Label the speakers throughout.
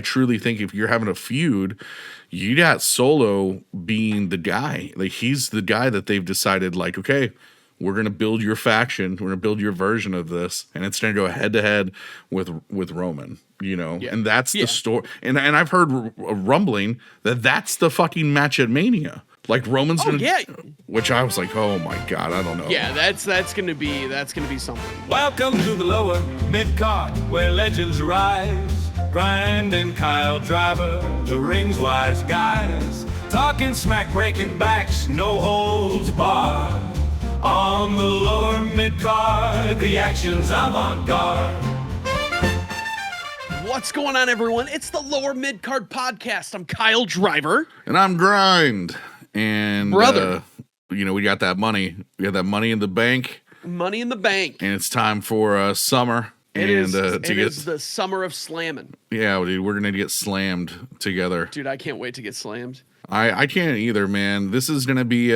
Speaker 1: truly think if you're having a feud, you got Solo being the guy. Like, he's the guy that they've decided, like, okay, we're going to build your faction. We're going to build your version of this. And it's going to go head to head with Roman, you know?
Speaker 2: Yeah.
Speaker 1: And that's the story. And I've heard rumbling that that's the fucking match at Mania. Like, Roman's going to, which I was like, oh my God, I don't know.
Speaker 2: Yeah, that's going to be something.
Speaker 3: Welcome to the Lower Midcard, where legends rise. Brian and Kyle Driver, the ring's wise guys. Talking smack, breaking backs, no holds barred. On the Lower Midcard, the action's avant-garde.
Speaker 2: What's going on, everyone? It's the Lower Midcard podcast. I'm Kyle Driver.
Speaker 1: And I'm Grind. And,
Speaker 2: brother,
Speaker 1: you know, we got that money. We got that money in the bank.
Speaker 2: Money in the bank.
Speaker 1: And it's time for summer.
Speaker 2: It is the summer of slamming.
Speaker 1: Yeah, dude, we're going to get slammed together.
Speaker 2: Dude, I can't wait to get slammed.
Speaker 1: I can't either, man. This is going to be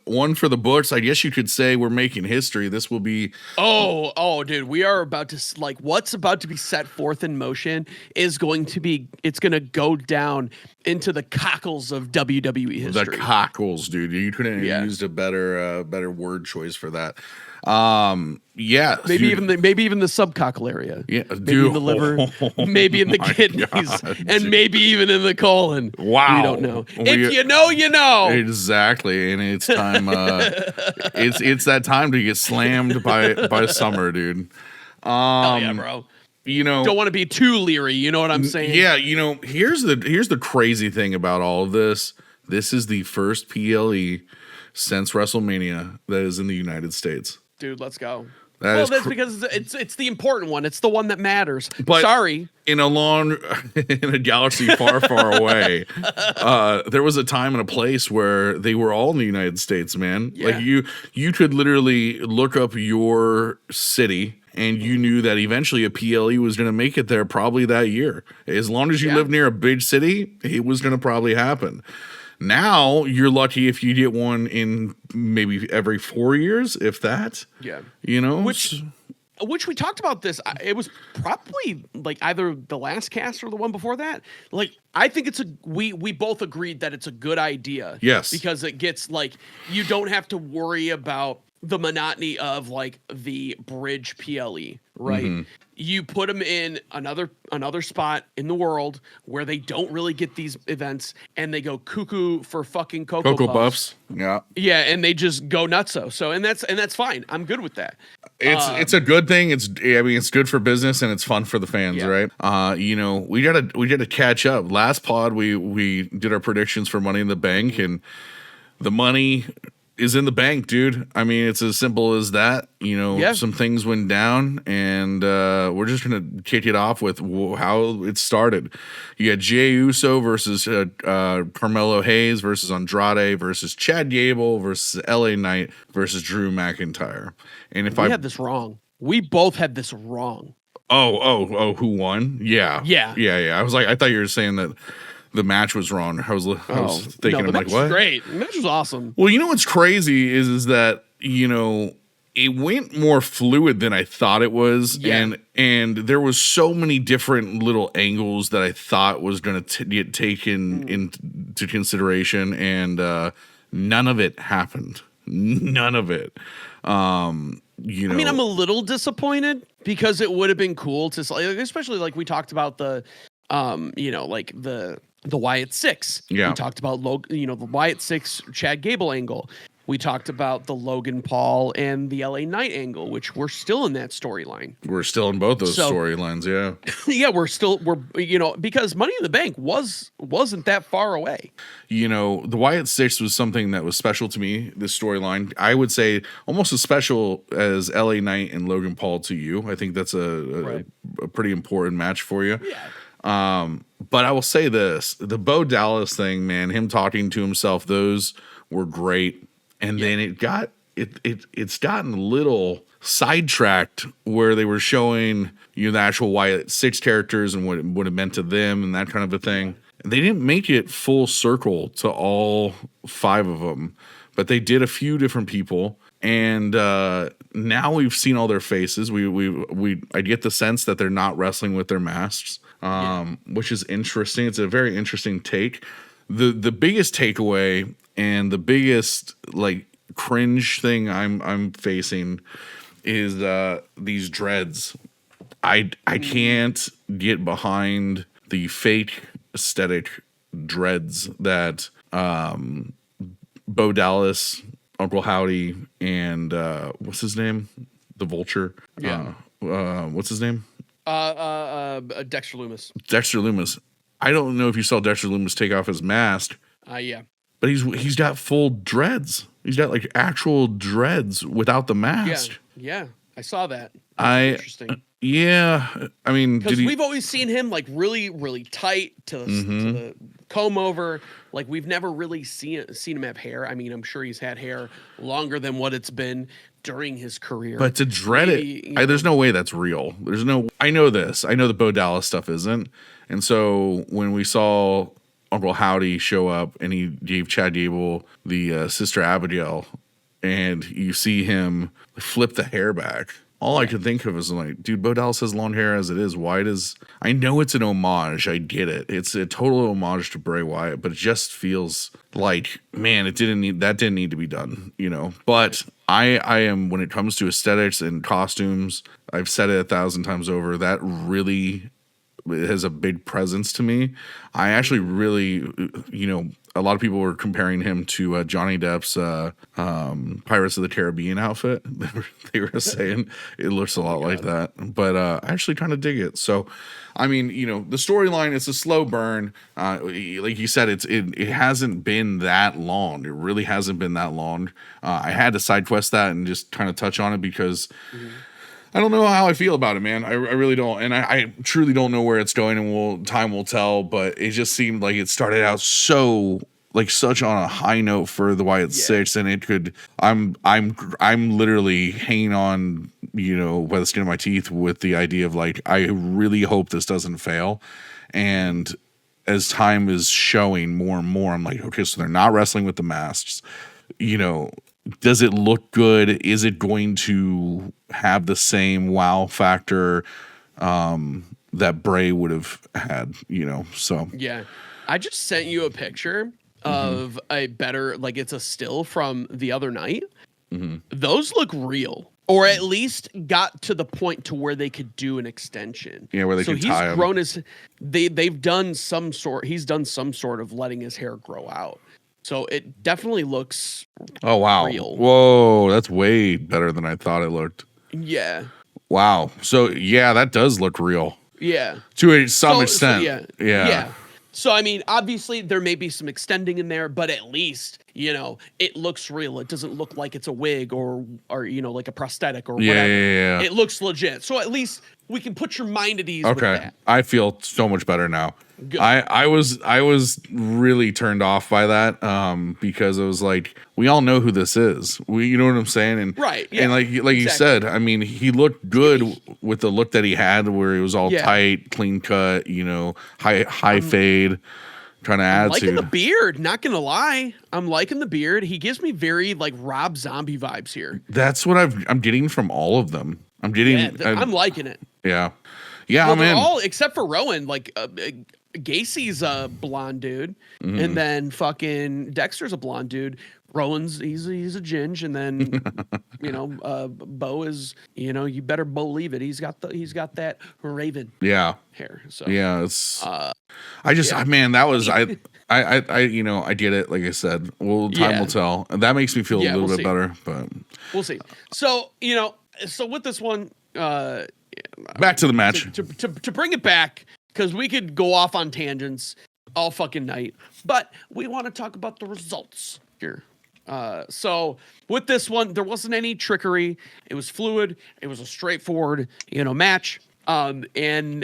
Speaker 1: one for the books. I guess you could say we're making history. This will be...
Speaker 2: Oh, dude, we are about to, like, what's about to be set forth in motion is going to be, it's going to go down into the cockles of WWE history.
Speaker 1: The cockles, dude. You couldn't have used a better word choice for that. Yeah,
Speaker 2: maybe even the subcockle area.
Speaker 1: Yeah,
Speaker 2: maybe in the liver, maybe in the kidneys, and maybe even in the colon.
Speaker 1: Wow,
Speaker 2: we don't know. If you know, you know.
Speaker 1: Exactly, and it's time. It's that time to get slammed by summer, dude.
Speaker 2: Hell yeah, bro.
Speaker 1: You know,
Speaker 2: don't want to be too leery. You know what I'm saying?
Speaker 1: Yeah. You know, here's the crazy thing about all of this. This is the first PLE since WrestleMania that is in the United States.
Speaker 2: Dude, let's go. That's because it's the important one. It's the one that matters.
Speaker 1: But
Speaker 2: sorry,
Speaker 1: in a galaxy far, far away, there was a time and a place where they were all in the United States, man.
Speaker 2: Yeah.
Speaker 1: Like you could literally look up your city, and you knew that eventually a PLE was going to make it there probably that year. As long as you lived near a big city, it was going to probably happen. Now you're lucky if you get one in maybe every 4 years, if that.
Speaker 2: Yeah.
Speaker 1: You know?
Speaker 2: Which we talked about this. It was probably like either the last cast or the one before that. Like, I think we both agreed that it's a good idea.
Speaker 1: Yes.
Speaker 2: Because it gets, like, you don't have to worry about the monotony of, like, the bridge PLE, right? Mm-hmm. You put them in another spot in the world where they don't really get these events, and they go cuckoo for fucking Cocoa Puffs.
Speaker 1: Yeah.
Speaker 2: Yeah, and they just go nutso. So and that's fine. I'm good with that.
Speaker 1: It's a good thing. It's good for business, and it's fun for the fans, right? You know, we gotta catch up. Last pod we did our predictions for Money in the Bank, and the money is in the bank, dude. I mean, it's as simple as that. You know, some things went down, and we're just gonna kick it off with how it started. You had Jey Uso versus Carmelo Hayes versus Andrade versus Chad Gable versus LA Knight versus Drew McIntyre. And if I
Speaker 2: had this wrong, we both had this wrong.
Speaker 1: Oh, who won? Yeah. I thought you were saying that the match was wrong. I was thinking, I'm like, what?
Speaker 2: Great. The match was awesome.
Speaker 1: Well, you know what's crazy is that, you know, it went more fluid than I thought it was. Yeah. And there was so many different little angles that I thought was going to get taken into consideration. And none of it happened. None of it. You know,
Speaker 2: I mean, I'm a little disappointed because it would have been cool to, especially like we talked about the, you know, like the Wyatt Six.
Speaker 1: Yeah.
Speaker 2: We talked about the Wyatt Six Chad Gable angle. We talked about the Logan Paul and the LA Knight angle, which we're still in that storyline.
Speaker 1: We're still in both those storylines, yeah.
Speaker 2: Yeah, we're you know, because Money in the Bank wasn't that far away.
Speaker 1: You know, the Wyatt Six was something that was special to me, this storyline. I would say almost as special as LA Knight and Logan Paul to you. I think that's a pretty important match for you.
Speaker 2: Yeah.
Speaker 1: But I will say this, the Bo Dallas thing, man, him talking to himself, those were great. And then it's gotten a little sidetracked where they were showing the actual Wyatt Six characters and what it meant to them and that kind of a thing. They didn't make it full circle to all 5 of them, but they did a few different people. And now we've seen all their faces. I get the sense that they're not wrestling with their masks. which is interesting. It's a very interesting take. The biggest takeaway and the biggest like cringe thing I'm facing is these dreads. I can't get behind the fake aesthetic dreads that Bo Dallas, Uncle Howdy, and what's his name? The Vulture.
Speaker 2: Yeah.
Speaker 1: What's his name?
Speaker 2: Dexter Lumis.
Speaker 1: Dexter Lumis. I don't know if you saw Dexter Lumis take off his mask.
Speaker 2: Yeah.
Speaker 1: But he's got full dreads. He's got like actual dreads without the mask.
Speaker 2: Yeah. I saw that.
Speaker 1: Interesting. Yeah. I mean,
Speaker 2: because we've always seen him like really, really tight to the comb over. Like we've never really seen him have hair. I mean, I'm sure he's had hair longer than what it's been during his career.
Speaker 1: But to dread there's no way that's real. I know this. I know the Bo Dallas stuff isn't. And so when we saw Uncle Howdy show up and he gave Chad Gable the Sister Abigail, and you see him flip the hair back, all I could think of is like, dude, Bo Dallas has long hair as it is. I know it's an homage. I get it. It's a total homage to Bray Wyatt, but it just feels like, man, that didn't need to be done, you know? But I am, when it comes to aesthetics and costumes, I've said it 1,000 times over, that really has a big presence to me. I actually really, you know, a lot of people were comparing him to Johnny Depp's Pirates of the Caribbean outfit. They were saying it looks a lot like that, but I actually kind of dig it. So, I mean, you know, the storyline is a slow burn. Like you said, it hasn't been that long. It really hasn't been that long. I had to side quest that and just kind of touch on it because I don't know how I feel about it, man. I really don't. And I truly don't know where it's going, and time will tell. But it just seemed like it started out such on a high note for the Wyatt Six, and it could. I'm literally hanging on, you know, by the skin of my teeth with the idea of like, I really hope this doesn't fail. And as time is showing more and more, I'm like, okay, so they're not wrestling with the masks, you know. Does it look good? Is it going to have the same wow factor that Bray would have had, you know? So
Speaker 2: yeah, I just sent you a picture of a better, like it's a still from the other night. Those look real, or at least got to the point to where they could do an extension.
Speaker 1: Yeah, where they could tie him.
Speaker 2: He's grown they've done some sort. He's done some sort of letting his hair grow out. So it definitely looks real.
Speaker 1: Whoa, that's way better than I thought it looked.
Speaker 2: Yeah.
Speaker 1: Wow. So yeah, that does look real.
Speaker 2: Yeah.
Speaker 1: To some extent.
Speaker 2: Yeah. So I mean, obviously there may be some extending in there, but at least, you know, it looks real. It doesn't look like it's a wig or you know, like a prosthetic or whatever.
Speaker 1: Yeah.
Speaker 2: It looks legit. So at least we can put your mind at ease with that.
Speaker 1: I feel so much better now.
Speaker 2: Good.
Speaker 1: I was really turned off by that because it was like, we all know who this is. You know what I'm saying? And
Speaker 2: right, yeah,
Speaker 1: and like you said, I mean, he looked good with the look that he had, where he was all tight, clean cut, you know, high fade, kind of attitude.
Speaker 2: Liking the beard, not gonna lie, I'm liking the beard. He gives me very like Rob Zombie vibes here.
Speaker 1: That's what I'm getting from all of them. I'm liking it. Yeah,
Speaker 2: well,
Speaker 1: man.
Speaker 2: All except for Rowan, like Gacy's a blonde dude, and then fucking Dexter's a blonde dude. Rowan's he's a ginge, and then you know Bo is, you know, you better believe it. He's got that Raven hair. So
Speaker 1: yeah, it's man, that was I you know, I get it. Like I said, time will tell. And that makes me feel a little bit better, but
Speaker 2: we'll see. So you know, with this one,
Speaker 1: back to the match
Speaker 2: to bring it back. Because we could go off on tangents all fucking night, but we want to talk about the results here. So with this one, there wasn't any trickery. It was fluid. It was a straightforward, you know, match. And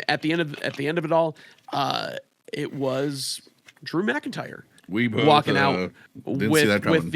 Speaker 2: at the end of it all, it was Drew McIntyre walking out with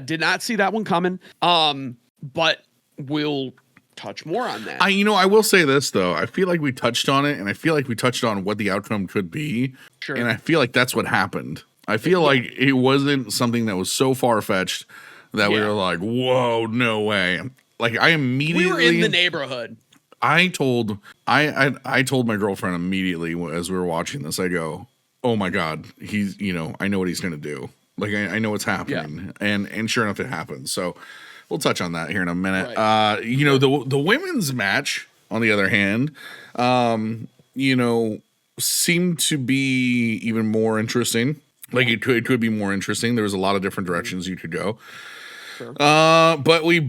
Speaker 2: did not see that one coming. But we'll touch more on that.
Speaker 1: I will say this though. I feel like we touched on it, and I feel like we touched on what the outcome could be.
Speaker 2: Sure.
Speaker 1: And I feel like that's what happened. I feel like it wasn't something that was so far-fetched that we were like, whoa, no way. Like I immediately...
Speaker 2: We were in the neighborhood.
Speaker 1: I told my girlfriend immediately as we were watching this. I go, "Oh my god, he's I know what he's gonna do. Like I know what's happening." And sure enough, it happens. So we'll touch on that here in a minute.
Speaker 2: Right.
Speaker 1: The women's match, on the other hand, seemed to be even more interesting. Like it could be more interesting. There was a lot of different directions you could go.
Speaker 2: Sure.
Speaker 1: But we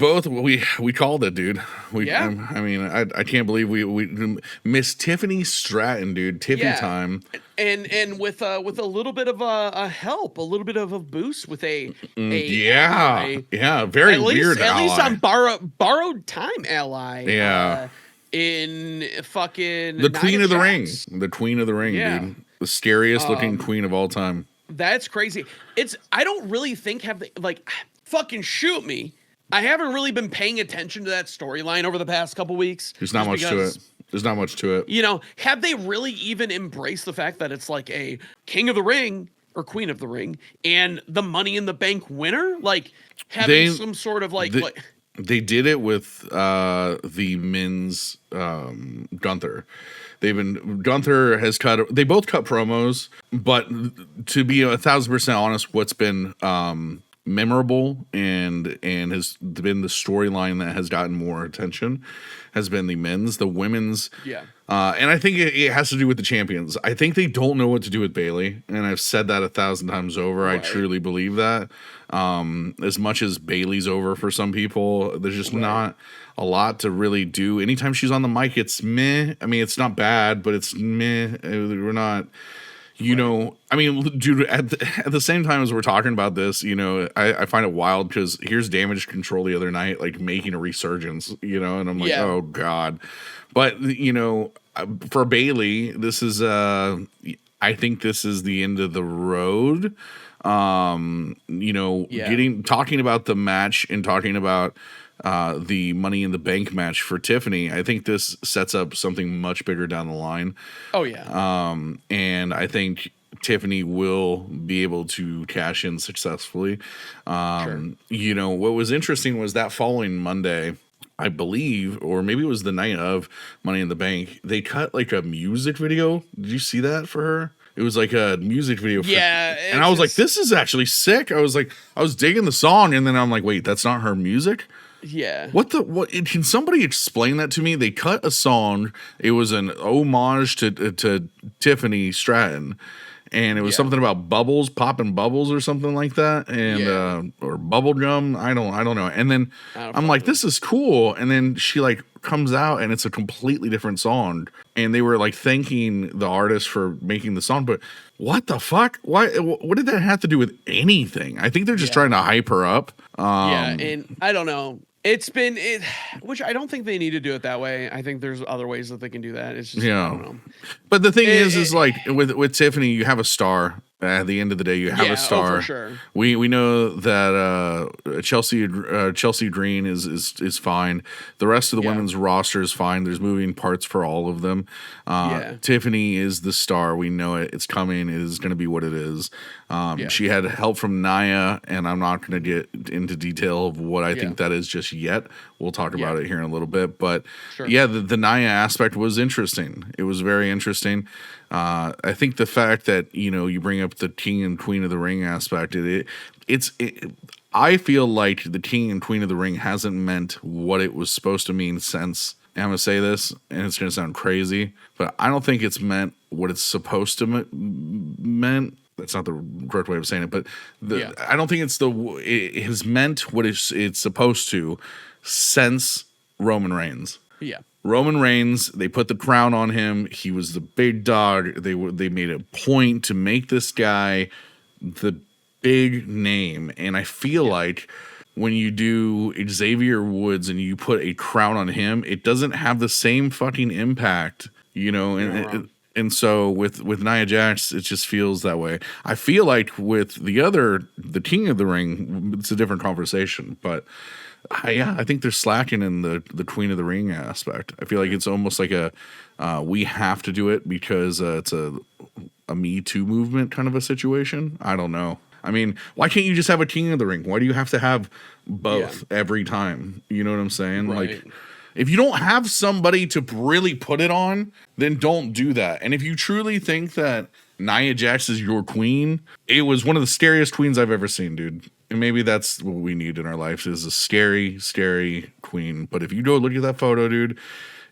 Speaker 1: called it, dude. I can't believe we Miss Tiffany Stratton, dude. Tiffany time.
Speaker 2: And with a little bit of a help, a little bit of a boost with a
Speaker 1: very weird
Speaker 2: at
Speaker 1: ally.
Speaker 2: least on borrowed time ally.
Speaker 1: Yeah.
Speaker 2: In fucking
Speaker 1: the Queen of the Ring.
Speaker 2: Jax.
Speaker 1: The Queen of the Ring, dude. The scariest looking queen of all time.
Speaker 2: That's crazy. I don't really think fucking shoot me. I haven't really been paying attention to that storyline over the past couple weeks.
Speaker 1: There's not much to it. There's not much to it.
Speaker 2: Have they really even embraced the fact that it's like a King of the Ring or Queen of the Ring and the Money in the Bank winner? Like having some sort of
Speaker 1: they did it with the men's Gunther. Gunther has they both cut promos, but to be 1,000% honest, what's been memorable and has been the storyline that has gotten more attention has been the men's. The women's, and I think it has to do with the champions. I think they don't know what to do with Bayley, and I've said that 1,000 times over. Right. I truly believe that. As much as Bayley's over for some people, there's just not a lot to really do. Anytime she's on the mic, it's meh. I mean, it's not bad, but it's meh. We're not. Dude, at the same time as we're talking about this, I find it wild because here's Damage Control the other night, like making a resurgence, and I'm like, oh God. But, for Bayley, this is, I think this is the end of the road. Talking about the match and talking about the Money in the Bank match for Tiffany, I think this sets up something much bigger down the line.
Speaker 2: Oh yeah.
Speaker 1: And I think Tiffany will be able to cash in successfully. What was interesting was that following Monday, I believe, or maybe it was the night of Money in the Bank, they cut like a music video. Did you see that for her? It was like a music video. And I was like, this is actually sick. I was digging the song, and then I'm like, wait, that's not her music?
Speaker 2: Yeah.
Speaker 1: What? Can somebody explain that to me? They cut a song. It was an homage to Tiffany Stratton, and it was something about bubbles, popping bubbles or something like that, and or bubble gum. I don't know. And then I'm like, this is cool. And then she comes out, and it's a completely different song. And they were thanking the artist for making the song, but what the fuck? Why? What did that have to do with anything? I think they're just trying to hype her up.
Speaker 2: And I don't know. Which I don't think they need to do it that way. I think there's other ways that they can do that. It's just, I don't know.
Speaker 1: But the thing is with Tiffany, you have a star. At the end of the day, you have a star.
Speaker 2: Oh, for sure.
Speaker 1: We know that Chelsea Green is fine. The rest of the women's roster is fine. There's moving parts for all of them. Tiffany is the star. We know it. It's coming. It is going to be what it is. She had help from Nia, and I'm not going to get into detail of what I think that is just yet. We'll talk about it here in a little bit. But the Nia aspect was interesting. It was very interesting. I think the fact that you bring up the King and Queen of the Ring aspect, I feel like the King and Queen of the Ring hasn't meant what it was supposed to mean since. And I'm gonna say this, and it's gonna sound crazy, but I don't think it's meant what it's supposed to meant. That's not the correct way of saying it, but I don't think it has meant what it's supposed to since Roman Reigns.
Speaker 2: Yeah.
Speaker 1: Roman Reigns, they put the crown on him. He was the big dog. They made a point to make this guy the big name. And I feel like when you do Xavier Woods and you put a crown on him, it doesn't have the same fucking impact, And so with Nia Jax, it just feels that way. I feel like with the King of the Ring, it's a different conversation, but I think they're slacking in the Queen of the Ring aspect. I feel like it's almost like we have to do it because it's a Me Too movement kind of a situation. I don't know. I mean, why can't you just have a King of the Ring? Why do you have to have both every time? You know what I'm saying?
Speaker 2: Right.
Speaker 1: If you don't have somebody to really put it on, then don't do that. And if you truly think that Nia Jax is your queen, it was one of the scariest queens I've ever seen, dude. And maybe that's what we need in our lives, is a scary, scary queen. But if you go look at that photo, dude,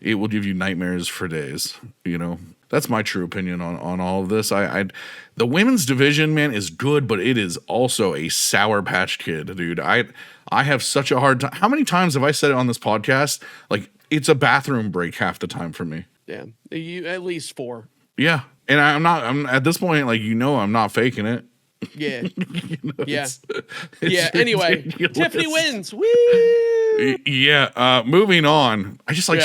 Speaker 1: it will give you nightmares for days. You know, that's my true opinion on all of this. The women's division, man, is good, but it is also a sour patch kid, dude. I have such a hard time. How many times have I said it on this podcast? Like, it's a bathroom break half the time for me.
Speaker 2: Yeah, you at least 4.
Speaker 1: Yeah, and I'm at this point, like, I'm not faking it.
Speaker 2: Yeah. Yeah.
Speaker 1: It's
Speaker 2: Yeah. Anyway,
Speaker 1: ridiculous.
Speaker 2: Tiffany wins. Woo!
Speaker 1: Yeah. Moving on. I just like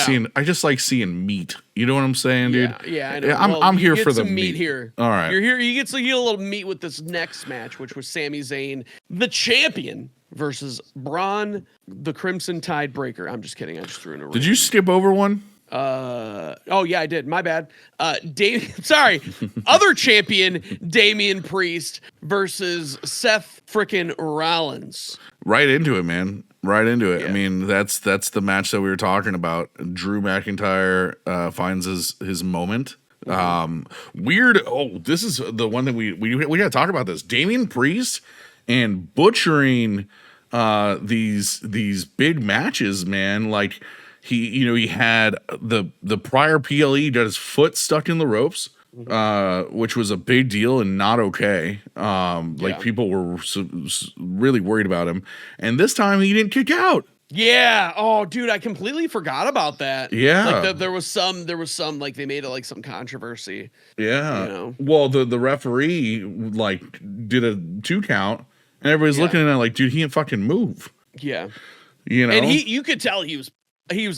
Speaker 1: seeing meat. You know what I'm saying, dude?
Speaker 2: Yeah. I know.
Speaker 1: I'm here
Speaker 2: you
Speaker 1: for
Speaker 2: get
Speaker 1: the
Speaker 2: some
Speaker 1: meat
Speaker 2: here.
Speaker 1: All right.
Speaker 2: You're here. You get a little meat with this next match, which was Sami Zayn, the champion, versus Braun, the Crimson Tide Breaker. I'm just kidding. I just threw in a ring.
Speaker 1: Did you skip over one?
Speaker 2: Oh yeah, I did. My bad. Other champion Damian Priest versus Seth frickin' Rollins.
Speaker 1: Right into it, man. Right into it.
Speaker 2: Yeah.
Speaker 1: I mean, that's the match that we were talking about. Drew McIntyre finds his moment. Weird. Oh, this is the one that we got to talk about this. Damian Priest and butchering these big matches, man. Like, he had the prior PLE got his foot stuck in the ropes, which was a big deal and not okay. People were really worried about him, and this time he didn't kick out.
Speaker 2: Yeah. Oh, dude, I completely forgot about that.
Speaker 1: Yeah.
Speaker 2: Like there was some like they made it like some controversy.
Speaker 1: Yeah.
Speaker 2: You know?
Speaker 1: Well, the referee like did a 2 count, and everybody's looking at it like, dude, he didn't fucking move.
Speaker 2: Yeah.
Speaker 1: You know,
Speaker 2: and you could tell he was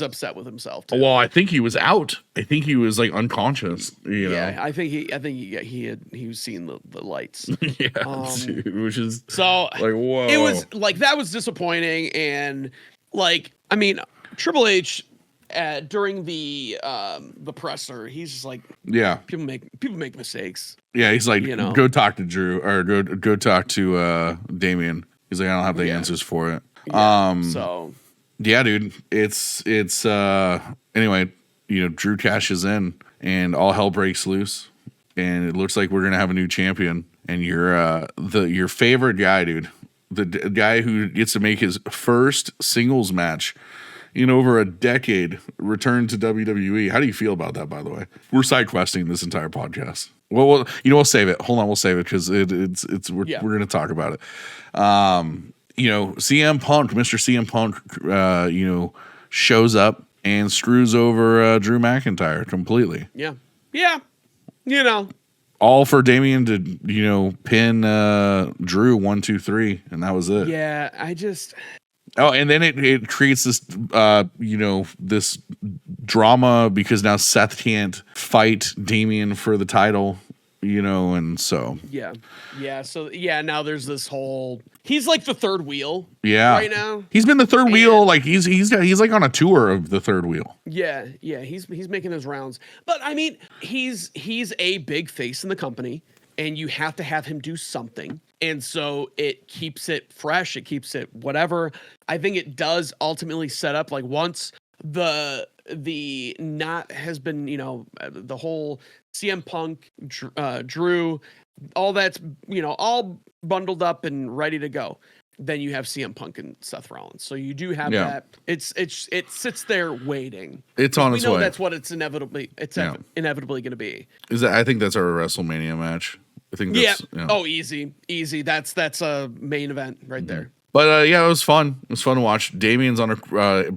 Speaker 2: upset with himself too.
Speaker 1: Well, I think he was out. I think he was like unconscious. You know?
Speaker 2: Yeah, I think he was seeing the lights.
Speaker 1: Yeah, dude, which is
Speaker 2: so
Speaker 1: like, whoa.
Speaker 2: It was like, that was disappointing, and like, I mean, Triple H during the presser, he's just like,
Speaker 1: yeah,
Speaker 2: people make mistakes.
Speaker 1: Yeah, he's like,
Speaker 2: you know?
Speaker 1: Go talk to Drew, or go talk to Damian. He's like, I don't have the answers for it.
Speaker 2: Yeah, so.
Speaker 1: Yeah, dude. It's anyway, Drew cashes in and all hell breaks loose, and it looks like we're gonna have a new champion. And your favorite guy, dude, the guy who gets to make his first singles match in over a decade, return to WWE. How do you feel about that, by the way? We're side questing this entire podcast. Well, we'll save it. Hold on, we'll save it because we're gonna talk about it. CM Punk, Mr. CM Punk, shows up and screws over Drew McIntyre completely.
Speaker 2: Yeah.
Speaker 1: All for Damian to, pin Drew 1, 2, 3, and that was it.
Speaker 2: Yeah, I just.
Speaker 1: Oh, and then it creates this, this drama because now Seth can't fight Damian for the title. And so now there's this whole, he's like the third wheel right now. He's been the third wheel, like he's like on a tour of the third wheel.
Speaker 2: He's making his rounds, but I mean, he's a big face in the company, and you have to have him do something, and so it keeps it fresh, it keeps it whatever. I think it does ultimately set up, like, once the knot has been, the whole CM Punk, Drew, all that's, all bundled up and ready to go, then you have CM Punk and Seth Rollins. So you do have that. It sits there waiting.
Speaker 1: It's on its way.
Speaker 2: That's what it's inevitably going to be.
Speaker 1: I think that's our WrestleMania match. I think that's,
Speaker 2: Oh, easy. That's a main event right there.
Speaker 1: But it was fun. It was fun to watch. Damian's on a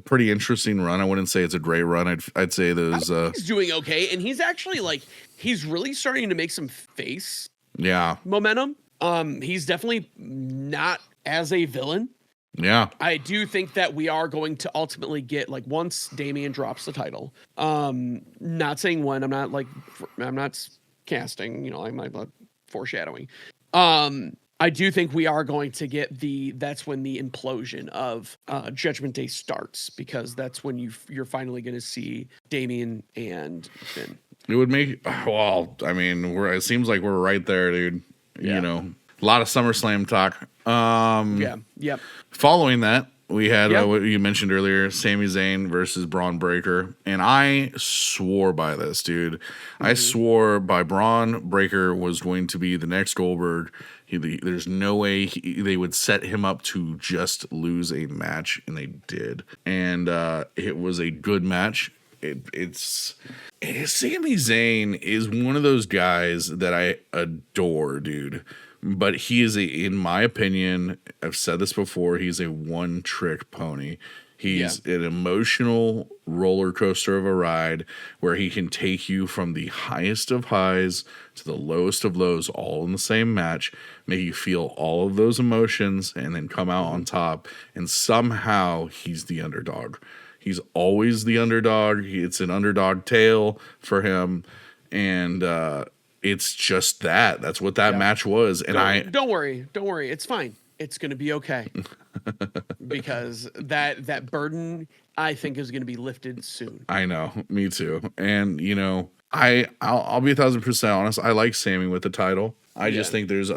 Speaker 1: pretty interesting run. I wouldn't say it's a great run. I'd say there's
Speaker 2: he's doing okay, and he's actually he's really starting to make some face momentum. He's definitely not as a villain.
Speaker 1: Yeah.
Speaker 2: I do think that we are going to ultimately get, once Damian drops the title. Not saying when. I'm not casting. I'm not foreshadowing. I do think we are going to get that's when the implosion of Judgment Day starts, because that's when you're finally going to see Damian and Finn.
Speaker 1: It would make, it seems like we're right there, dude.
Speaker 2: Yeah.
Speaker 1: A lot of SummerSlam talk.
Speaker 2: Yep.
Speaker 1: Following that, We had
Speaker 2: Yeah.
Speaker 1: what you mentioned earlier, Sami Zayn versus Braun Breaker, and I swore by this, dude. I swore by Braun Breaker was going to be the next Goldberg. There's no way they would set him up to just lose a match, and they did. And it was a good match. Sami Zayn is one of those guys that I adore, dude. But he is in my opinion, I've said this before, he's a one-trick pony. He's an emotional roller coaster of a ride where he can take you from the highest of highs to the lowest of lows all in the same match, make you feel all of those emotions, and then come out on top. And somehow he's the underdog. He's always the underdog. It's an underdog tale for him. And it's just that. That's what that match was. And
Speaker 2: Don't worry. It's fine. It's going to be okay. Because that burden, I think, is going to be lifted soon.
Speaker 1: I know. Me too. And, you know, I'll be 1,000% honest. I like Sammy with the title. I just think there's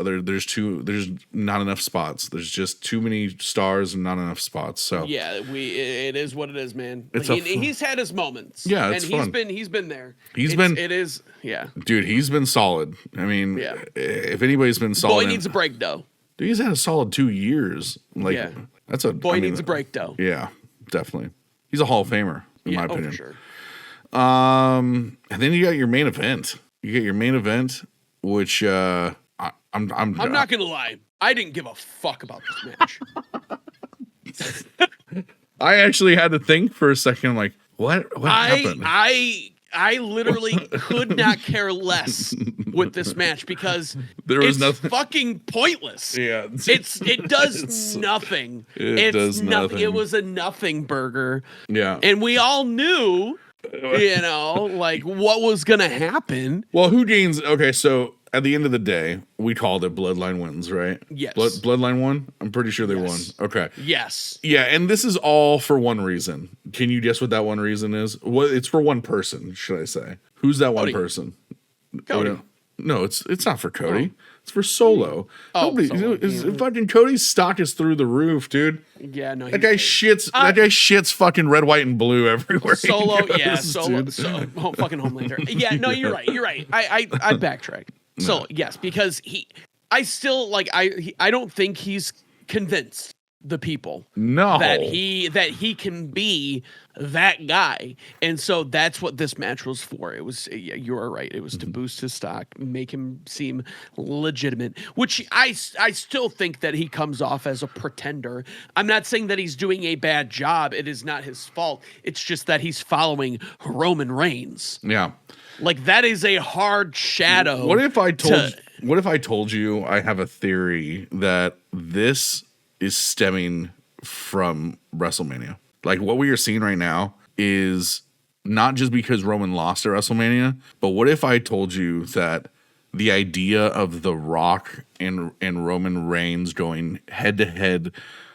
Speaker 1: not enough spots. There's just too many stars and not enough spots. So
Speaker 2: yeah, it is what it is, man.
Speaker 1: He's
Speaker 2: had his moments.
Speaker 1: Yeah, it's
Speaker 2: and
Speaker 1: fun.
Speaker 2: He's been there.
Speaker 1: It
Speaker 2: is
Speaker 1: dude. He's been solid. I mean, if anybody's been solid,
Speaker 2: boy needs a break though.
Speaker 1: Dude, he's had a solid 2 years. Like that's a
Speaker 2: boy needs a break though.
Speaker 1: Yeah, definitely. He's a Hall of Famer in my opinion.
Speaker 2: For sure.
Speaker 1: And then you got your main event. Which I'm
Speaker 2: not gonna lie. I didn't give a fuck about this match.
Speaker 1: I actually had to think for a second, like, what happened?
Speaker 2: I literally could not care less with this match because
Speaker 1: it's
Speaker 2: nothing. Fucking pointless.
Speaker 1: Yeah,
Speaker 2: it does nothing.
Speaker 1: It does nothing.
Speaker 2: It was a nothing burger.
Speaker 1: Yeah,
Speaker 2: and we all knew, like what was gonna happen.
Speaker 1: Well, who gains? Okay, so at the end of the day, we called it Bloodline wins, right?
Speaker 2: Yes.
Speaker 1: Bloodline won? I'm pretty sure they won. Okay.
Speaker 2: Yes.
Speaker 1: Yeah, and this is all for one reason. Can you guess what that one reason is? It's for one person, should I say. Who's that one person?
Speaker 2: Cody.
Speaker 1: No, it's not for Cody. Oh. It's for Solo.
Speaker 2: Solo.
Speaker 1: Fucking Cody's stock is through the roof, dude.
Speaker 2: Yeah, no.
Speaker 1: That guy shits fucking red, white, and blue everywhere.
Speaker 2: Solo, Solo, fucking Homelander. Yeah, no, you're right. I backtrack. So yes, because I don't think he's convinced the people that he can be that guy, and so that's what this match was for. It was, you are right, it was to boost his stock, make him seem legitimate, which I still think that he comes off as a pretender. I'm not saying that he's doing a bad job. It is not his fault. It's just that he's following Roman Reigns.
Speaker 1: Yeah.
Speaker 2: Like, that is a hard shadow.
Speaker 1: What if I told you I have a theory that this is stemming from WrestleMania? Like, what we are seeing right now is not just because Roman lost at WrestleMania, but what if I told you that the idea of The Rock and Roman Reigns going head to head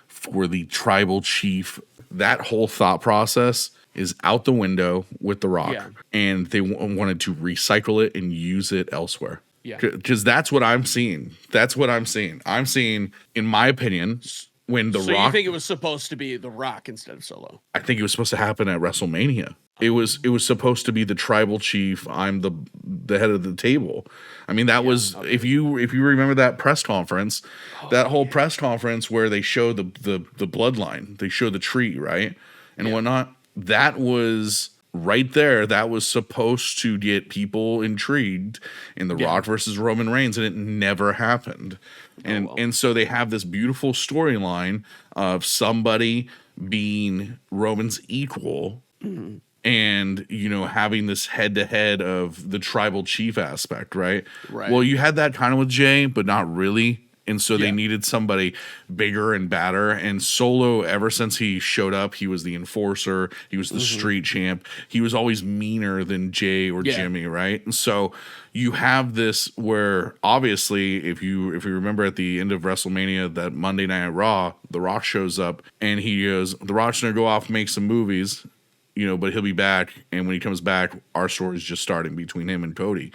Speaker 1: for the tribal chief, that whole thought process is out the window with The Rock, and they wanted to recycle it and use it elsewhere. Yeah, because that's what I'm seeing. I'm seeing, in my opinion, when The Rock. So
Speaker 2: you think it was supposed to be The Rock instead of Solo?
Speaker 1: I think it was supposed to happen at WrestleMania. It was supposed to be the tribal chief. I'm the head of the table. I mean, that was if you remember that press conference, press conference where they showed the bloodline, they showed the tree, right, and whatnot. That was right there. That was supposed to get people intrigued in The Rock versus Roman Reigns, and it never happened. And so they have this beautiful storyline of somebody being Roman's equal. Mm-hmm. And, having this head-to-head of the tribal chief aspect, right? Right. Well, you had that kind of with Jay, but not really. And so they needed somebody bigger and badder. And Solo, ever since he showed up, he was the enforcer. He was the street champ. He was always meaner than Jay or Jimmy, right? And so you have this where, obviously, if you remember at the end of WrestleMania, that Monday Night Raw, The Rock shows up and he goes, The Rock's going to go off and make some movies, but he'll be back. And when he comes back, our story's just starting between him and Cody.